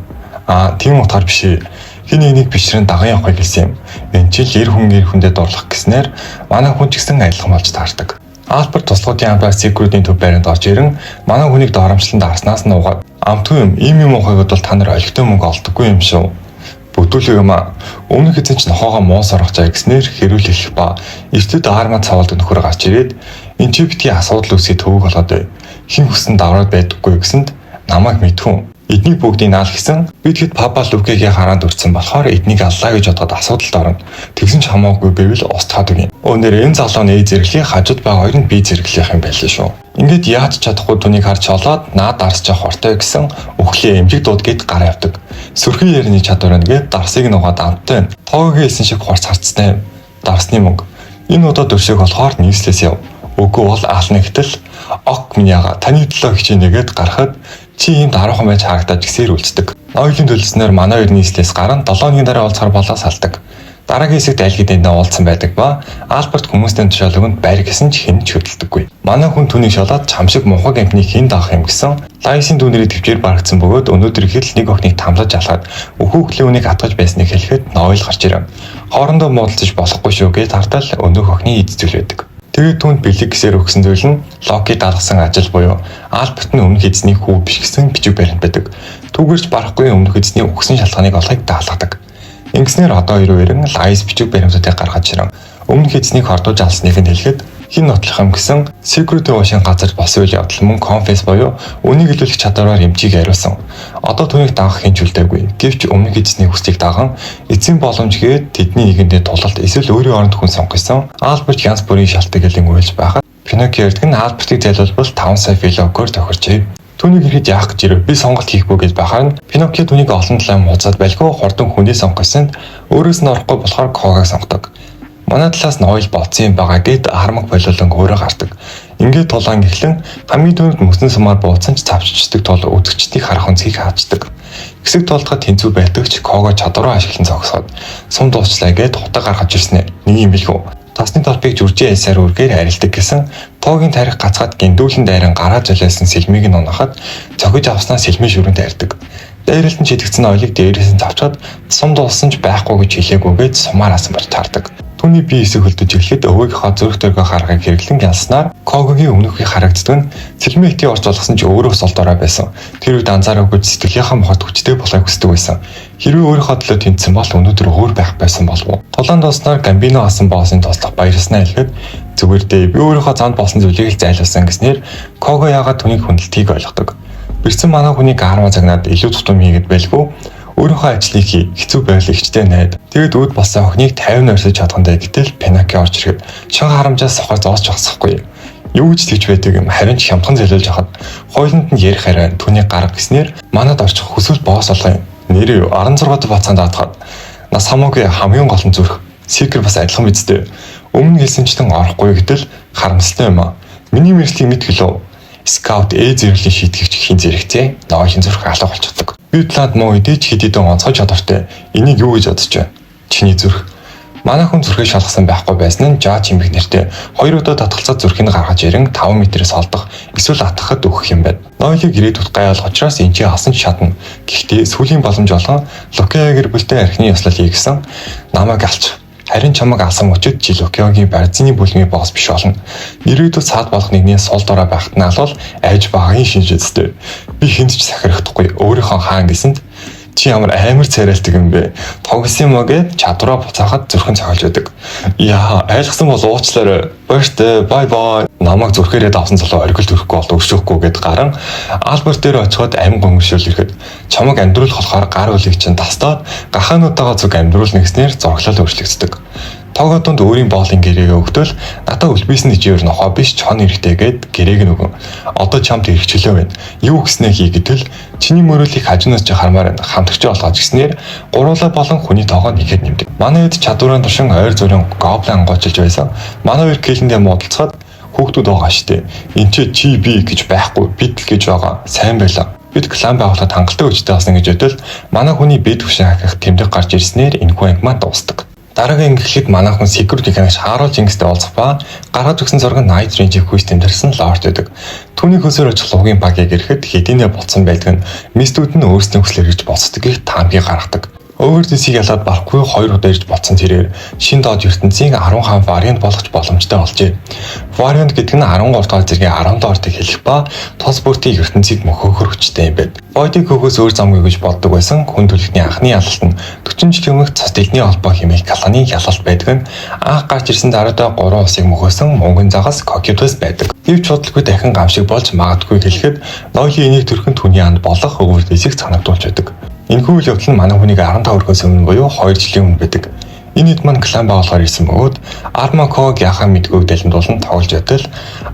Тийм утгаар биш ээ. Хин нэг бишрэн даган явахыг хэлсэн юм. Энэ чинь эр хүндээ дурлах гэснээр манай хүн ч гэсэн адилхан болж таардаг. Альберт туслахын амтаа Сигрүүдийн төв байранд орж ирэн манай хүнийг дооромжлон дарснаас нь угаад амтгүй юм ухайгод бол та нар олигтой мөнгө олдоггүй юм шүү. Бүдүүлэг юм аа. Өмнөх эзэн ч нохоогоо муус орохжээ гэснээр хэрүүлэх ба эртэд аармаа цавалдаг нөхөр гарч ирээд энэ чи битгий асуудал үүсгэж төвөг болоод хин хүссэн давраад байдаггүй гэсэнд намайг мэдхүн. Эднийг бүгдийг наал гэсэн би тэгэд Папа Лукегийн хараанд өрцсөн болохоор эднийг аллаа гэж бодоод асуудалд орно. Тэгсэн ч хамаагүй байвал устгаад өгье. Өнөр энэ залуу нээ зэрэглэх хажууд байгаа хоёр нь би зэрэглэх юм байлээ шүү. Ингээд яаж чадахгүй түүнийг харж олоод наад дарсч явах хортой гэсэн өглөө эмчиг дууд гээд гараа явдаг. Сөрхий ярины чадвар нэгээд дарсыг нугаад амттай. Тоогоо хэлсэн шиг хурц харцтай. Дарсны мөнгө. Энэ удаад өршөг болохоор нийслээс яв. Үгүй бол аална гэтэл ок миньяга таны төлөө хичээнэгээд гарахад чи ийм дараахан байж харагдаж гисээр үлддэг. Ноёлын төлснөөр манай хоёр нийслээс гарan 7 өдрийн дараа уулзахаар болоо салдаг. Дараагийн хэсэгт аль хэдийн уулзсан байдаг ба Альберт хүмүүстэй тушаалганд байр гэсэн ч хэн ч хөдөлдөггүй. Манай хүн түүнийг шалаад чам шиг мунхаг амтныг хэн даах юм гэсэн Лайсийн дүүнэрийг төвчээр барагдсан бөгөөд өнөөдөр их л нэг охиныг тамлаж алхаад өөхөглөө үнийг хатгаж байсныг хэлэхэд Ноёл гарч ирэв. Хоорондоо муудалцаж болохгүй шүү гэж тартал өнөөх охины эзэзүүл байдаг. Тэгээд түүнд бэлэг гэсээр өгсөн зүйл нь Локи даалгасан ажил буюу Альбертны өмнөх эзний хүү биш гэсэн бичиг баримт байдаг. Түүгээрч барахгүй өмнөх эзний өгсөн шалтгааныг олохыг даалгадаг. Ингэснээр одоо ирүүрэн Лайс бичиг баримтуудыг гаргаж ирэн өмнөх эзнийг хордуулж алсныг нь хэлэхэд хин нотлох юм гэсэн Сигрүүдийн уушин газар бос үйл явдал мөн конфес буюу үнийг илүүлэх чадвараар эмчийг яриулсан. Одоо түүнийг даах хин ч үлдээгүй. Гэвч өмнөх эзний хүслийг даган эзэн боломж гээд тэдний нэгэндээ тулалт эсвэл өөрийн оронд хүн сонгосон Альберт янз бүрийн шалтгаалын үйлж байхад Пиноккио эрдгэн Альбертыг зайлуулбал 5 сая филокоор тохирчээ. Түүнийг ихэд яах гэж ирв? Би сонголт хийхгүй гэж бахаар нь Пиноккио түүнийг олон талаа муудаад байлгүй хурдан хүнээ сонгохсонд өөрөөс нь орохгүй болохоор Когог сонгодог. Манай талаас Ноёл болцсон юм байгаа гэд хармаг болиулан өөрөө гардаг. Ингээд тулаан эхлэн хамгийн түрүүнд мөсөн сумаар бууцсан ч цавччихдаг тул үзэгчдийг харах үнцгийг хаачдаг. Хэсэг толдоход тэнцүү байдаг ч Кого чадвараа ашиглан зогсоод сум дуучлаа гэд хутаг гаргаж ирсэн нэг юм билүү. Тасны толбыг жүржийн айсаар үргээр арилдаг гэсэн Тогийн тарих гацгаад гиндүүлэн дайран гараа золиосон сэлмийг нь унахад цогж авснаа сэлмийн шүрэнд арьдаг. Дайралтан чидэгцэн Ноёлыг дээрээс нь цавчаад сум дуулсан ч байхгүй гэж хэлээгүйгээд сумаар асан барь таардаг. Түүний бие эсэг хөлдөж ирэхэд өвгийнхаа зүрх төргөө харгыг хэрэглэн ялснаар Когогийн өмнөхийг харагддаг нь сэлмийн этийн орж болгосон ч өөрөө солдороо байсан. Тэр үед анзаараагүй сэтгэлийнхаа мохот хүчтэй болохыг хүсдэг байсан. Хэрвээ өөрийнхөө төлөө тэнцсэн бол өнөөдөр өөр байх байсан болов уу? Тулаан дууснаар Гамбино асан боосын тослох баярлснаа хэлэхэд зүгээр дээ би өөрийнхөө замд болсон зүйлийг л зайлуулсан гэснээр Кого яагаад түүнийг хүндэлтийг ойлгодог. Бэрсэн манай хүнийг арма загнаад илүү тутам хийгээд байлгүй өөрийнхөө ажлыг хэцүү байрлал ихтэй найд. Тэгэд үүд болсон охиныг 50 нойрсож чадхандаа гэтэл Пиноккио орж ирэхэд шин харамжаас сохоо зоосч багсахгүй. Юу гэж тэгж байдаг юм харин ч хямдхан зэлэлж хахад хойлонд нь ярих хараа түүний гарга гэснээр манад орчих хүсвэл боос болгоо юм. Нэр 16 дахь бацаанд даатгаад нас хамаагүй хамгийн гол нь зүрх. Сикер бас адилхан бидтэй. Өмнө хэлсэнчлэн орохгүй гэтэл харамсалтай юм аа. Миний мэржлийн мэд гэлөө. Скаут зэрэглэлийн шийтгэгч хин зэрэгцээ Ноёлын зүрх алга болчихдог. Би талаад муу идэж хэдийдэн онцгой чадвартай. Энийг юу гэж бодож байна? Чиний зүрх. Манай хүн зүрхийг шалгасан байхгүй байсан нь Жаа чимэг нэртэй 2 удаа татгалцаад зүрхийг гаргаж ирэн 5 метрээс олдох эсвэл атгахад өгөх юм байна. Ноёлыг ирээдүйд гайвал учраас энэ чинь хасан шатна. Гэхдээ сүүлийн боломж болгон Лукеа гэр бүлтэй архины ёслол хийгсэн намайг алч. Харин чамаг алсан мөчөд чи Лукеогийн барьцны бүлмийн босс биш болно. Ирээдүйд саад болох нэгний сул дорой байхад нь алвал айж багын шинжээстэй. Би хүнд ч сахирхдаггүй өөрийнхөө хаан гэсэнд чи ямар амар царайлтдаг юм бэ? Тогсон юм уу гэд чадвараа буцаахад зүрхэн цохолж байдаг. Яа, айлгсан бол уучлаарай. Баяртай. Бай бай. Намайг зүрхээрээ давсан залуу оргил төрөхгүй бол өршөөхгүй гэд гарan Альберт дээр очиход амин гомөршөөл ирэхэд чамаг амьдруулах болохоор гар үлийг чинь тастаад гахаануудаа зүг амьдруулна гэснээр зурглал өөрчлөгддөг. Тогоодонд өөрийн боолын гэрээгээ өгдөл надад үлбийсэн ижээр нохоо биш чон эрэхтэй гэд гэрээг нь өгөн. Одоо чамд эрхчлөө байна. Юу гэснээ хий гэтэл чиний мөрөөлийг хажуунаас ч хармаар хамтагч болгож гиснээр гуруула болон хүний тоогоо нэгэд нэмдэг. Манай хэд чадвараа туршин ойр зүрийн гоблин гоцолж байсан. Манай хоёр кэлэндээ муудалцахад Хүүхдүүд байгаа штэ. Энд чи би гэж байхгүй, бид л гэж байгаа. Сайн байлаа. Бид клан байгуулахад хангалттай хүчтэй болсон гэж бодвол манай хүний бие түвшин хахих тэмдэг гарч ирснээр энэхүү анги маань дуустдаг. Дараагийн анги манай хүн security camera Харуул Жингстэй уулзах ба гаргаж өгсөн зураг Night Range-ийг хүйс тэмдэрсэн Lord байдаг. Түүний хөсөөр очих лугийн багийг ирэхэд хэдийнэ болцсон байдаг нь мистүүд нь өөрсдийн хүслээр гэж боцдгийг таамгийг гаргадаг. Overdose-ийг ялаад барахгүй 2 удаа ирж болцсон тэрээр шин доод ертөнцийн 10 хаан вариант болгох боломжтой болжээ. Вариант гэдэг нь 13 дугаар зэргийн 17-ыг хэлэх ба тос бүртийн ертөнцийг мөхөөхөр хүчтэй юм байна. Бодиг хөгөөс өөр замгүй гэж боддог байсан хүн төрөлхтний анхны ялалт нь 40 жилийн өмнөх цас дэлхний холбоо хэмээх кланы ялалт байдаг нь анх гарч ирсэн даруйдаа 3 усыг мөхөөсөн мөнгөн загас Кокютос байдаг. Гэвч бодлоггүй дахин гамшиг болж магадгүй хэлэхэд ноёлын энийг төрхөн түүний анд болох Overdose-ийг санагдуулж байдаг. Энэхүү үйл явдал нь манай хүнийг 15 өргөөс өмнө буюу 2 жилийн өмнө байдаг. Энэ хэд маань клан байгуулахаар ирсэн бөгөөд Армаког яхаа мэдгүйг дэлэнд болон тоглож байтал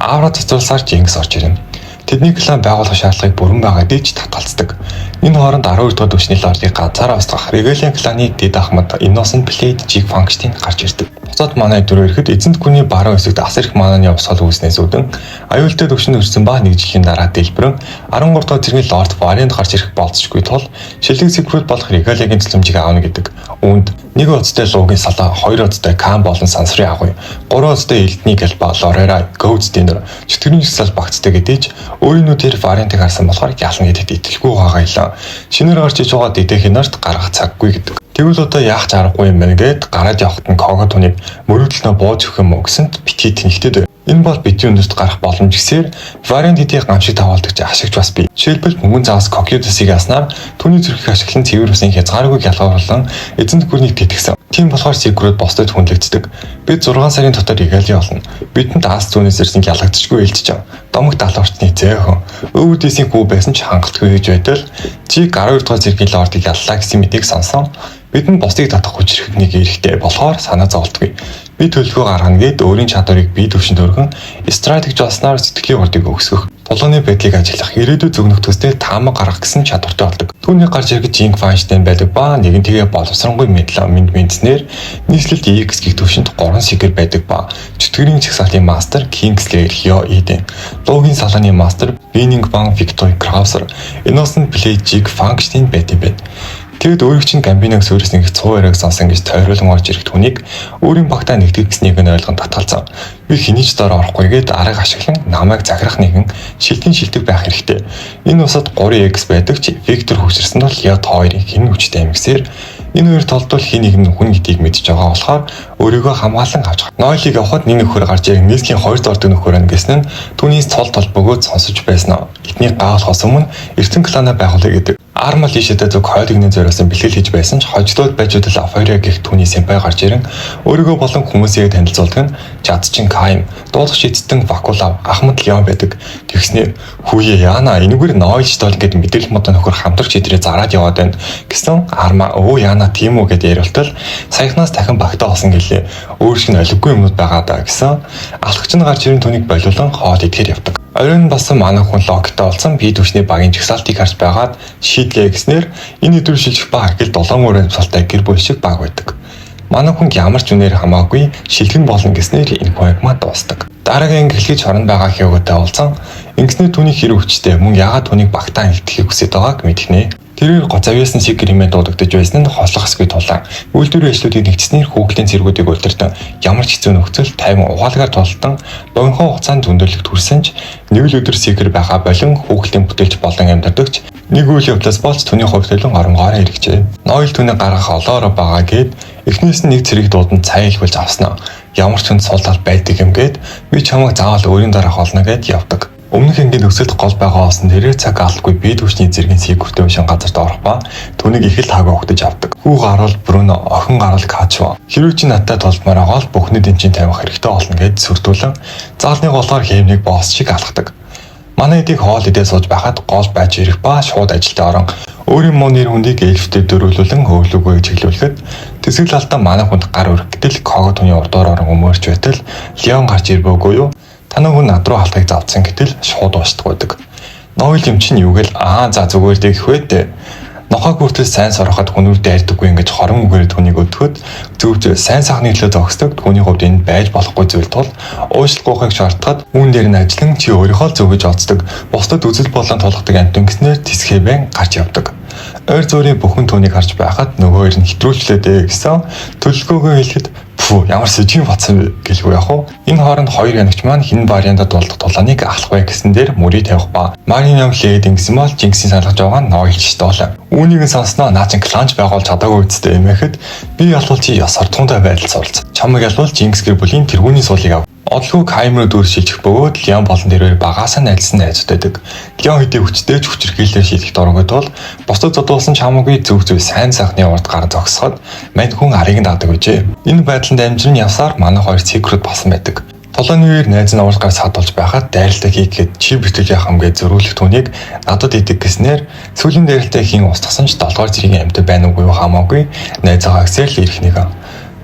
Авра цэцүүлсаар Жингс орж ирнэ. Тэдний клан байгуулах шаардлагыг бүрэн байгаа дэж татгалздаг. Энэ хооронд 12 дугаар түвшний лордыг ганцаараа устгах Regalia кланы дэд ахмад Innocent Blade Jig Function гарч ирдэг. Буцаад манай дөрөв ирэхэд эзэнт гүрний баруун хэсэгт асар их мананы явсгал үүснээс үүдэн аюултай төвшөнд өрсөн ба 1 жилийн дараа дэлбэрэн 13 дугаар зэргийн лорд вариант гарч ирэх болцсохгүй тул шилэг сэгврүүд болох Regalia-гийн цэцлэмжийг аавна гэдэг. Үүнд 1 удаатай луугийн салаа, 2 удаатай Кам болон сансрын агуй, 3 удаатай элдний гэлба Lorera, Goats Dinner чөтгөрийн жигсаал багцтай гэдэж өөрийн нүдээр вариантыг харсан болохоор ялна гэдэгт итгэлгүй байгаа юм. Шинээр гарч иж байгаа дэдэх нарт гаргах цаггүй гэдэг. Тэгвэл одоо яах ч аргагүй юм байна гэд гараад явахад нь Кого түүнийг мөрөөдлөнөө бууж өгөх юм уу гэсэнд битгий тэнхтэд. Энэ бол бидний өндөст гарах боломж гэсээр вариант хэдийн гамшиг таваалдагч ашигч бас бий. Жишээлбэл мөнгөн загас Кокютосыг яснаар түүний зүрхийг ашиглан цэвэр усын хязгааргүй ялгааруулан эзэнт гүрнийг тэтгэсэн. Тийм болохоор Секрет босдод хүндлэгддэг. Бид 6 сарын дотор Regalia болно. Бидэнд Аас зүүнээс ирсэн ялагдчихгүй ээлжиж байгаа. Домог далуурчны зөөхөн. Overdose-ийн хүү байсан ч хангалтгүй гэж байтал чи 12 дугаар зэргийн лордыг яллаа гэсэн мэдээг сонсон. Бидэнд босдыг татах хүч хэрхнийг эрэхтэй болохоор санаа зовлтгүй. Би төлөвлөгөө гаргана гэд өөрийн чадварыг бие төвшөнд өргөн стратеги болсноор сэтгэлийн урдыг өгсгөх. Тулгууны байдлыг ажиллах, ирээдүйд зөвнөх төстэй таамаг гаргах гэсэн чадвартай болдог. Түүний гарч ирэх Jing Function байдаг ба нэгэн тэгээ боловсронгүй мэдснээр нийслэлд EX гэх төвшөнд 3 сикер байдаг ба чөтгөрийн чагсаалтын мастер Kingsley Hyo Eden, луугийн салааны мастер Winning Bang Victor Krauser, Innocent Blade Jig Function байдаг юм байна. Тэгэд өөрөг чинь Гамбиног суурьсан их цуу яриаг сонсон гэж тойруулан орж ирэх түүнийг өөрийн багтаа нэгтгэх гэснийг нь ойлгон татгалзав. Би хэний ч дор орохгүйгээд арга ашиглан намайг захирах нэгэн шилдэг байх хэрэгтэй. Энэ усад 3X байдаг ч Виктор хөвсөрсөн бол яд хоёрын хэн хүчтэй юм гэсээр энэ хоёр толдвол хин нэг нь хүн гэдгийг мэдж байгаа болохоор өөрийгөө хамгаалан авч байгаа. Нойлыг явахад нэг нөхөр гарч ирэх нийслэлийн 2 дордог нөхөр ань гэсэн нь түүний цол толбогоо сонсож байсан. Эдний гаалхаас өмнө Эрдэнэ клана байгуулъя гэдэг. Армал ишэдэ зөв хойлогны зориулсан бэлтгэл хийж байсан ч хожлоод байжуудал Афариа гэх түүний сэмпай гарч ирэн өөрийгөө болон хүмүүсийг танилцуулдаг нь Жадчин Кайм, дуулах шийдтэн Вакулав, Ахмад Леон байдаг. Тэгснээр хүүе яана энэгээр нойлч тол гэд мэдээлэл мод нөхөр хамтрагч идрээ зараад яваад байна гэсэн Арма өө яана тийм үү гэд яриултал саяхнаас дахин багтаа болсон гэлээ. Өөр шиг олиггүй юмнууд байгаа даа гэсэн алхагч нь гарч ирэн түүнийг болиулан хоол идэхээр явдаг. Оройн басан манай хүн логтой болсон бие түвшний багийн жигсаалтыг харж байгаад шийдлээ гэснээр энэ өдөр шилжих баг гэл 7 өрөөнд цалтай гэр бүл шиг баг байдаг. Манай хүн ямар ч үнээр хамаагүй шилгэн болно гэснээр энэ баг маа дуустдаг. Дараагийн англиж хорон байгаа хягуутай уулзсан. Ингэснээр түүний хэрэг хүчтэй мөн ягаад түүнийг багтаан илтгэхийг хүсэж байгааг мэдхнэ. Тэрээр гоцавьяасан сикрэмээ дуудагдаж байсан нь хослох хэсгүй тулаан. Үйлдвэрийн ажлуудыг нэгтснээр хүүхдийн зэргүүдийг үлдэртэн ямар ч хэцүү нөхцөл тайван ухаалгаар тултан богино хугацаанд зөндөрлөлт хүрсэн ч нэг л өдөр сикр байгаа болон хүүхдийн бүтээлч болон амьдардагч нэг үйл явдлаас болж түүний хувьд төлөн оронгоороо хэрэгжээ. Нойл түүнийг гаргах олоороо байгаа гэд эхнээс нь нэг цэрэг дууданд цай илбэлж авснаа. Ямар ч хүн сул тал байдаг юм гээд би чамайг заавал өөрийн дараах олно гэд явдаг. Өмнөх ангийн нөхцөлд гол байгаа болсон тэрээр цаг алдгүй бие түвшний зэргийн секреттэй байшин газарт орох ба түүнийг их л хаагаа өгдөж авдаг. Хүү гарвал Бруно, охин гарвал Качо. Хэрвээ чи надтай толдмоор байгаа бол бүхний дэнчин тавих хэрэгтэй болно гэж сүрдүүлэн заалны голоор хэмнийг босс шиг алхдаг. Манай эдийг хоол идээ сууж байхад гол байж ирэх ба шууд ажилдаа орон өөрийн муу нэр хүндийг эльфтэй дөрвөлүүлэн өглөөгөө чиглүүлэхэд тэсгэл алдаа манай хүнд гар өргөдөл Кого түүний урдуур орон өмөрч байтал Леон гарч ирбөөгүй юу? Танаа хүн над руу халтыг завдсан гэтэл шууд уушдаг байдаг. Нойл юм чинь юу гээл за зүгээр дэх вэ дээ. Нохойг хүртэл сайн сороход хүнүүр дайрдаггүй ингэж хорон үгээр түүнийг өдөхөд зөв сайн сайхны төлөө зогсдог түүний хувьд энэ байж болохгүй зүйл тул уушлахгүйхийг шаардахад үүн дээр нь ажиллан чи өөрийнхөө зөв гэж олцдог. Бусдад үзэл болон тулгадаг амтэн гэснээр тисгэбэн гарч явдаг. Ойр зүрийн бүхэн түүнийг харж байхад нөгөө хоёр нь хэтрүүлчлээ гэсэн төлөвлөгөөгөө хэлэхэд ямар сэжийн бацсан бэ гэлгүй яах вэ? Энэ хооронд хоёр янагч маань хин вариантад дуулах тулааныг алах бай гэсэн дээр мөрий тавих ба Марийн юм лээд ингэсэн бол Жинксийн саналж байгаа нь нойлч доолаа. Үүнийг сонсноо наа чин кланч байгуул чадаагүй үстэй эмэхэд би ялвал чи яс ордгонтой байдал суралц. Чамайг ялвал Жинкс гэр бүлийн тэргүүний суулыг ав. Одлгүй Кайм руу дүүр шилжих бөгөөд Леон болон тэрээр багаасаа найзсан найзууд байдаг. Леон хэдий хүчтэй ч хүчрхийлэлээр шийдэх дургуй тул бусдад зодуулсан чамаагүй зөв сайн сайхны урд гар зогсоход мань хүн арыг дадаг гэжээ. Энэ байдланд амжирн явсаар манай хоёр секрет болсон байдаг. Толооны үеэр найз нь уургаар саадулж байхад дайралтай хийгээд чи битүүл яах юм гэж зөрүүлэх түүнийг надад идэг гэснээр сүүлийн дайралтай хийн устгасан ч 7 дугаар зэргийн амьтад байна уугүй хамаагүй найзаагаа гисэл ирэх нэг.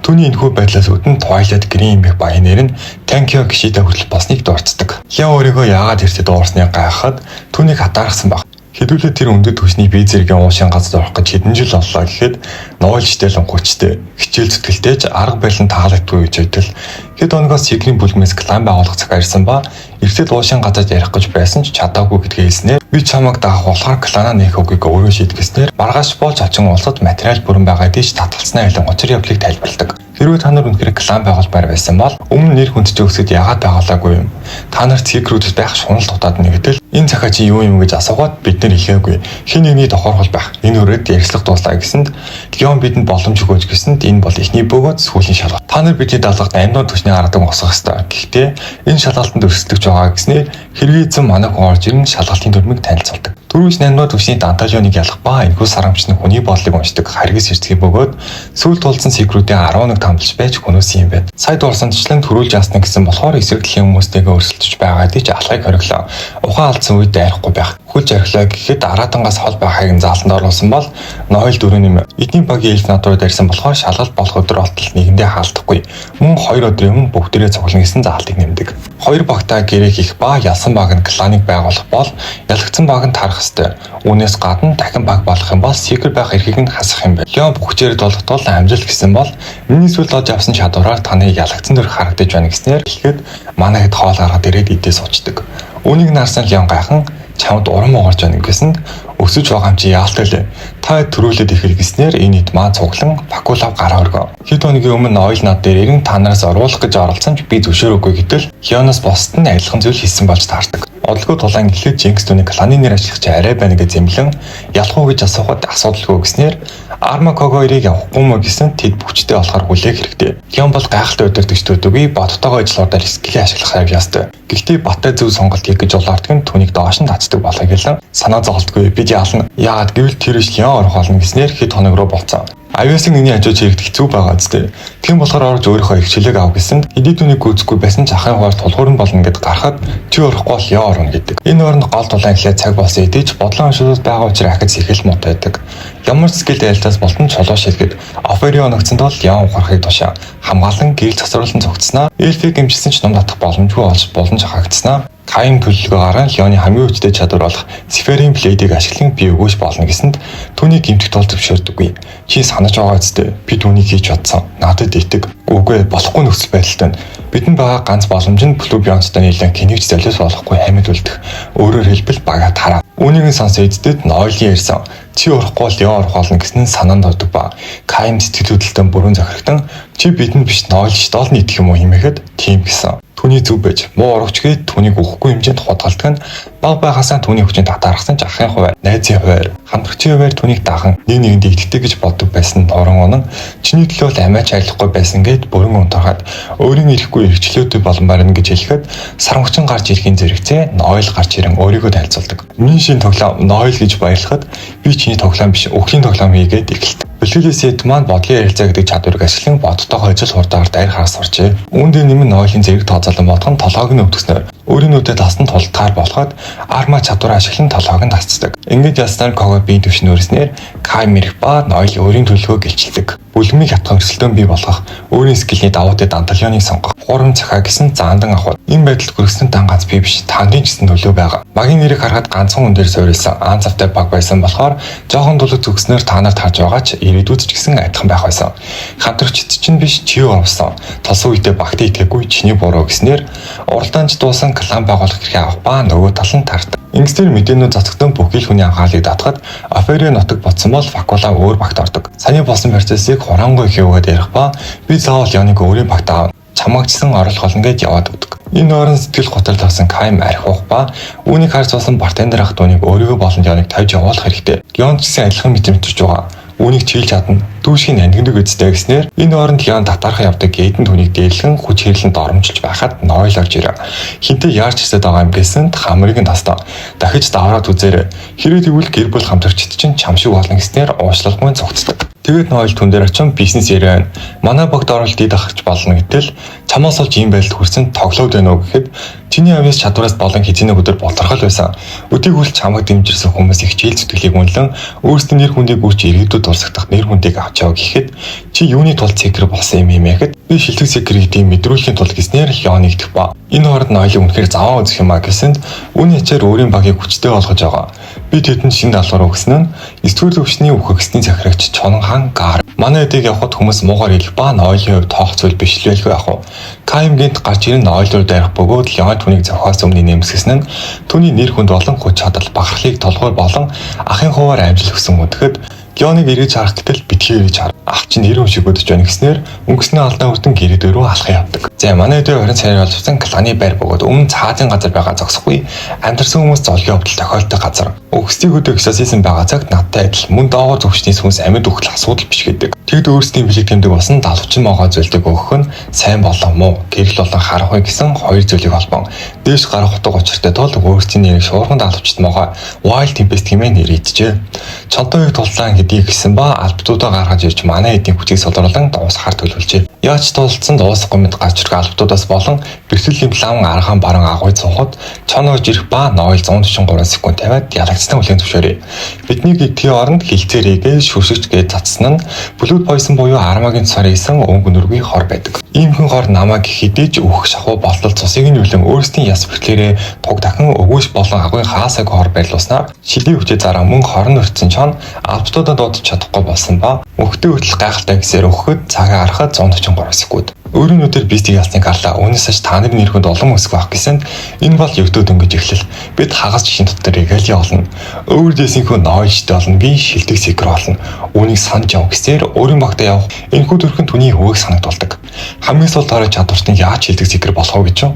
Түүний энэхүү байдлаас үүдэн Twilight Green эмэх баянаар нь Tankyo Kishida хүртэл босныг дурддаг. Яа өөрийгөө яагаад эртээ дуурсныг гайхахад түүнийг хатаарсан баг. Хэдүүлээ тэр өндөд төсний бие зэргийн уушин газар орох гэж хэдэн жил боллоо гэхэд нойлчтэй л хүчтэй хичээл зүтгэлтэй ч арга барил нь таалагдгүй гэж байтал хэд хоногоос Сигрийн бүлгмээс клан байгуулах цаг ирсэн ба эртээ уушин газарт ярих гэж байсан ч чадаагүй гэдгээ хэлснээр би чамайг даах болохоор кланаа нээх үгийг өөрөө шийдгэснээр маргааш болж очин улсад материал бүрэн байгаа гэж татгалцсан айлан учир явдлыг тайлбарладаг. Хэрвээ та нар үнэхээр клан байгуулмаар байсан бол өмнө нэр хүндтэй өсөд яагаад байгуулаагүй юм? Та нарт секретүүд байх шунал дутаад нэгдэл энэ цахаа чи юу юм гэж асуугаад бид нар хэлээгүй. Хин нэгний тохиорхол байх. Энэ өрөөд ярилцлага дуслаа гэсэнд Леон бидэнд боломж өгөөж гэсэнд энэ бол ихний бөгөөд сүүлийн шалгалт. Та нар бидний даалгаварт амьнууд төсний арадаг босгох ёстой. Гэхдээ энэ шалгалтанд өрсөлдөж байгаа гэснээр хэрвээ эзэн манай хүн орж ирэн шалгалтын дүрмийг танилцуулдаг. Түрүүс наймнууд төсний данталионыг ялах ба энэхүү сарамчны хүний бодлыг уншдаг харгис эрсдгийг бөгөөд сүүл тулсан секретийн 11 тамлж байж хөнөөсөн юм байна. Сая дурсамжчлан төрүүлж яасна гэсэн болохоор эсрэгдлийн хүмүүстэйгээ өрсөлдөж байгаа гэж алхахыг хориглоо. Ухаан алдсан үед дайрахгүй байх. Хүлж орхилоо гэхэд араатангаас хол байхыг заалтанд оруулсан бол нойл дөрөв юм. Эдний багийн эльф над руу дайрсан болохоор шалгалт болох өдөр болтол нэгэндээ хаалдахгүй. Мөн 2 өдрийн өмнө бүгдээрээ цуглана гэсэн заалтыг нэмдэг. Хоёр багтаа гэрээ хийх ба ялсан баг нь кланыг байгуулах бол ялагдсан баг нь тарах ёстой. Үүнээс гадна дахин баг болох юм бол секрет байх эрхийг нь хасах юм байна. Леон бүхчээр толготол амжилт гэсэн бол миний сүлд олж авсан чадвараар таны ялагдсан төр харагдаж байна гэснээр хэлэхэд манайд хоол гаргаад ирээд идээ суучдаг. Үүнийг нарсан Леон гайхан чамд урам угарч байна гэсэнд өсөж байгаа юм чи яалтай лээ. Та төрүүлээд ихэл гэснээр энэ ид маа цуглан Пакулав гараа өргөө. Хэд хоногийн өмнө ойл над дээр ирэн та нараас оруулах гэж оролцсон ч би зөвшөөрөөгүй гэтэл Леоноос босд нь адилхан зүйл хийсэн болж таардаг. Одлогоо тулаан эхлээд Jinx түүний кланы нэр ажиллах чи арай байна гэж зэмлэн ялах уу гэж асуухад асуудалгүй гэснээр Arma Kogo-ыг явахгүй мө гэсэн тэд бүчтэй болохоор хүлээх хэрэгтэй. Леон бол гайхалтай өдөртөгчд үгүй бодтойгоо ажиллаудаар скилээ ашиглах явьяастай. Гэхдээ баттай зөв сонголт хийх гэж улаардаг нь түүнийг доош нь татдаг болохыг хэлэн санаа зовлтгүй бид яална. Яагаад гэвэл тэр иш Леон орох болно гэснээр хэд хоног руу болцсон. Авиасын нэгний хажууд чирэгдэх хэцүү байгаа зү. Тийм болохоор орж өөрийнхөө ихчлэг ав гэсэнд эдий түүнийг гүйцэхгүй байсан ч ахын хуваар тулгуур нь болно гэд гарахад чи орохгүй бол Леон орно гэдэг. Энэ оронд гол дулаан эхлээд цаг болсон эдий ч бодлон шууд байгаа учраас ахиж сэхэл мод байдаг. Ямар скил дайлтаас болтон чулуу шилгээд Оферио оногцсон тул Леон ухрахыг тушаа хамгаалан гэрэл цацруулан зогцсноо. Эльфиг гэмжсэн ч ном татах боломжгүй болж боломж хаагцснаа. Кайм төлөвлөгөөгаараа Леоны хамгийн хүчтэй чадвар болох Сферийн Блейдийг ашиглан би өгөөж болно гэсэнд түүний гэмтэх тул зөвшөөрдөггүй. Чи санаж байгаа зү би түүнийг хийж чадсан. Надад итэг. Үгүй болохгүй нөхцөл байдалтай. Бидэнд байгаа ганц боломж нь Плубионстой нийлэн кэнийгч золиос болохгүй амьд үлдэх. Өөрөөр хэлбэл багаа тараа. Үүнийг сонсон эцэд нойлын ярьсан. Чи орохгүй Леон орох болно гэсэн нь санаанд ордог ба Кайм сэтгэл хөдлөлтөнд бүрэн захирагдан чи бидэнд биш нойлч доолны идэх юм уу хэмэхэд тийм гэсэн. Түүний зүв байж муу орогч гээд түүнийг өгөхгүй хэмжээнд худгалдаг нь баг байхасаа түүний хүчинд татаархсан ч ахын хуваар найзын хуваар хамтрагчийн хуваар түүнийг даган нэг нэгэнд игддэг гэж боддог байсан торон онон чиний төлөө амиач айлахгүй байсан гээд бүрэн унтахад өөрийн ирэхгүй эрхчлөөтэй болон барина гэж хэлэхэд сармагчин гарч ирэхин зэрэгцээ нойл гарч ирэн өөрийгөө танилцуулдаг. Миний шин тоглоом нойл гэж баярлахад би чиний тоглоом биш өвлийн тоглоом хийгээд эхэлдэг. Бэлгэлээсэд маань бодлын ярилцаа гэдэг чадварыг ашиглан бодтойгоо ажил хурдаар дайр хаас сурчээ. Үүнд нэмэн нойлын зэрэг тооцоолон болгон толгойг нь өвдгснээр өөрийн нүдэд тасн тултаар болоход арма чадвараа ашиглан толгойг нь тасцдаг. Ингээд яснаар Кого бие төвшнөрснээр Кайм ирэх ба нойл өөрийн төлөвөө гэлчилдэг. Бүлмийг хатгах өрсөлдөөн бий болгох, өөрийн скилний давуу тал дамтлагыг сонгох, хурам цахаа гэсэн заандан авах. Энэ байдалд хүргэсэн дан ганц би биш, таны ч гэсэн нөлөө байгаа. Багийн нэрийг харахад ганцхан хүн дээр суурилсан аан завтай баг байсан болохоор жоохон дулаг зүгснээр та нарт харж байгаа ч ирээдүйд ч гэсэн адилхан байх байсан. Хамтрагчид чинь биш чи явсан. Толсон үедээ багт итгэхгүй чиний буруу гэснээр уралдаанч дуусан клан байгуулах хэрэгтэй авах ба нөгөө тал нь тарт. Ингэснээр мэдээнүүд цацагдан бүх ил хүний анхаарлыг татахад аферийн нутаг ботсон бол факула өөр багт ордог. Саний болсон процессыг хураангуй хийгээд ярих ба би заавал Яныг өөрийн багт аав. Чамаагчсан орлох болно гэж яваад өгдөг. Энэ орон сэтгэл готрол тавсан Кайм архивах ба үүнийг харж суусан бартендер ах дүүнийг өөрийгөө болон Яныг тавьж явуулах хэрэгтэй. Ян ч гэсэн адилхан мэдрэмтэрч байгаа. Үүнийг чийлж чадна. Дүүшгийн ангиндаг үсттэй гэснээр энэ оронд Ян татархан явдаг гейдэн түүнийг дээрлэн хүч хэрлэн доромжилж байхад нойл орж ирээ. Хинтээ яарч хэсэд байгаа юм гэсэнд хамрыг нь тастаа. Дахиж давраад үзээрэй. Хэрэг тэгвэл гэр бүл хамтрагчид чинь чам шиг болно гэснээр уушлалгүй цогцдог. Тэгээд нойл түн дээр очин бизнес яриа. Манай багт оролт дид ахарч болно гэтэл чамаас олж ийм байдалд хүрсэн тоглоод байна уу гэхэд чиний авьяас чадвараас болон хизээний өдөр болторхол байсан. Өдийг үл чамайг дэмжирсэн хүмүүс их хичээл зүтгэлийг үнэлэн өөрсдийн нэр хүндийг үрж ирээдүйд урсгах нэр хүндийг авч яв гэхэд чи юуны тулд секер болсон юм гэхэд би шилдэг секер гэдгийг мэдрүүлэхийн тулд гэснээр Ян нэгдэх ба. Энэ хооронд нойлыг үнэхээр заваа үзэх юм а гэсэнд үүний ачаар өөрийн багийг хүчтэй болгож байгаа. Би тэдэнд шинэ даалгавар өгсөн нь 9-р өвчний үхэгсний захирагч Чонон хаан Гар. Манай эдийг явахад хүмүүс муугар хэлэх ба нойлын хувьд тоох зүйл биш л байлгүй яах вэ? Кайм гинт гарч ирэн нойл руу дайрах бөгөөд Ян түүнийг зохиос өмнө нэмсгэсэн нь түүний нэр хүнд болон хүч чадал бахархлыг толгой болон ахын хуваар амжилт өгсөн үтгэхэд Яныг эргэж харах гэтэл битгий эргэж хар. Ах чинь нэр хүн шиг өдөж байна гэснээр өнгөснөө алдаа хүртэн гэрээ рүү алхах явдаг. За манай дөө 20 сарын боловсон кланы байр бөгөөд өмнө цаазын газар байгаа зогсохгүй амьдарсан хүмүүс золгийн явдал тохиолддог газар. Өгсдийг өдөө эксосизм байгаа цагт надтай адил мөн доогоор зөвчний сүнс амьд өгөх асуудал биш гэдэг. Тэгэд өөрсдийн бэлэг тэмдэг болсон далавчин могоо зүйлдэг өгөх нь сайн болон муу гэрэл болон харахгүй гэсэн хоёр зүйлийг холбоон. Дээш гарах утга учиртай тул өөрсдийн нэрийг шуурхан далавчт могоо Wild Tempest хэмээн нэрийджээ. Чонтойг туллаан гэдгийг гисэн ба альбтуудаа гаргаж ирж манай эдийн хүчийг солируулан дуусгахаар төлөвлөжээ. Яаж тулцсан дуусахгүй мэд гарч ирэх альбтуудаас болон бэрхшээлийн план аргаан баран агуй цуухад чоногж ирэх ба нойл 143 секунд тавиад ялагдсан хүлээн зөвшөөрье. Бидний гэдгийн оронд хилцээрээгээ шүршигч гэж цацсан нь Blood Poison буюу армагийн цар исэн өнгө нүргийн хор байдаг. Иймхэн хор намайг хидэж өөх шахуу болтол цусыг нь үлэн өөрсдийн яс бэрхлээрээ туг дахин өгөөш болон агуй хаасаг хор байрлуулснаар шилийн хүчээ зараа мөн хорн өртсөн чон альбтуудаа дуудаж чадахгүй болсон ба өгтөө хөтлөх гайхалтай гэсээр өгөхөд цагаа гарахад 143 секунд. Өөрийн өдөр бистиг ялсныг харлаа. Үүнээс аж та нарын нэрхэнд олон өсөх байх гэсэн энэ бол өвдөд өнгөж эхлэл. Бид хагас жишийн дотор регалий олно. Өөр дэсийнхөө нойлжтэй болно. Би шилдэг секер болно. Үүнийг санаж яв гэсээр өөрийн багтаа явах энэхүү төрхөн түүний хөвөг санагдуулдаг. Хамгийн сул дараа чадварт нь яаж шилдэг секер болох вэ гэж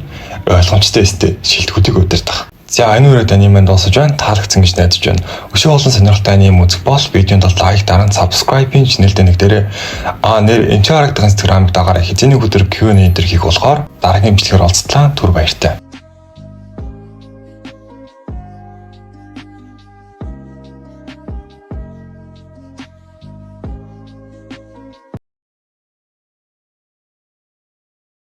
ойлгомжтой өстэй шилдэгүүдийг удирдах. За энэ үрээд аниманд дуусаж байна. Таалагдсан гэж найдаж байна. Өшөө олон сонирхолтой аним үзэх бол видеонд лайк даран subscribe-ийн чанелдээ нэгдээрээ нэр энэ харагдах Instagram-ыг дагаараа хизээний өдөр Q&A дээр хийх болохоор дараагийн бичлэгээр уулзтлаа. Түр баяртай.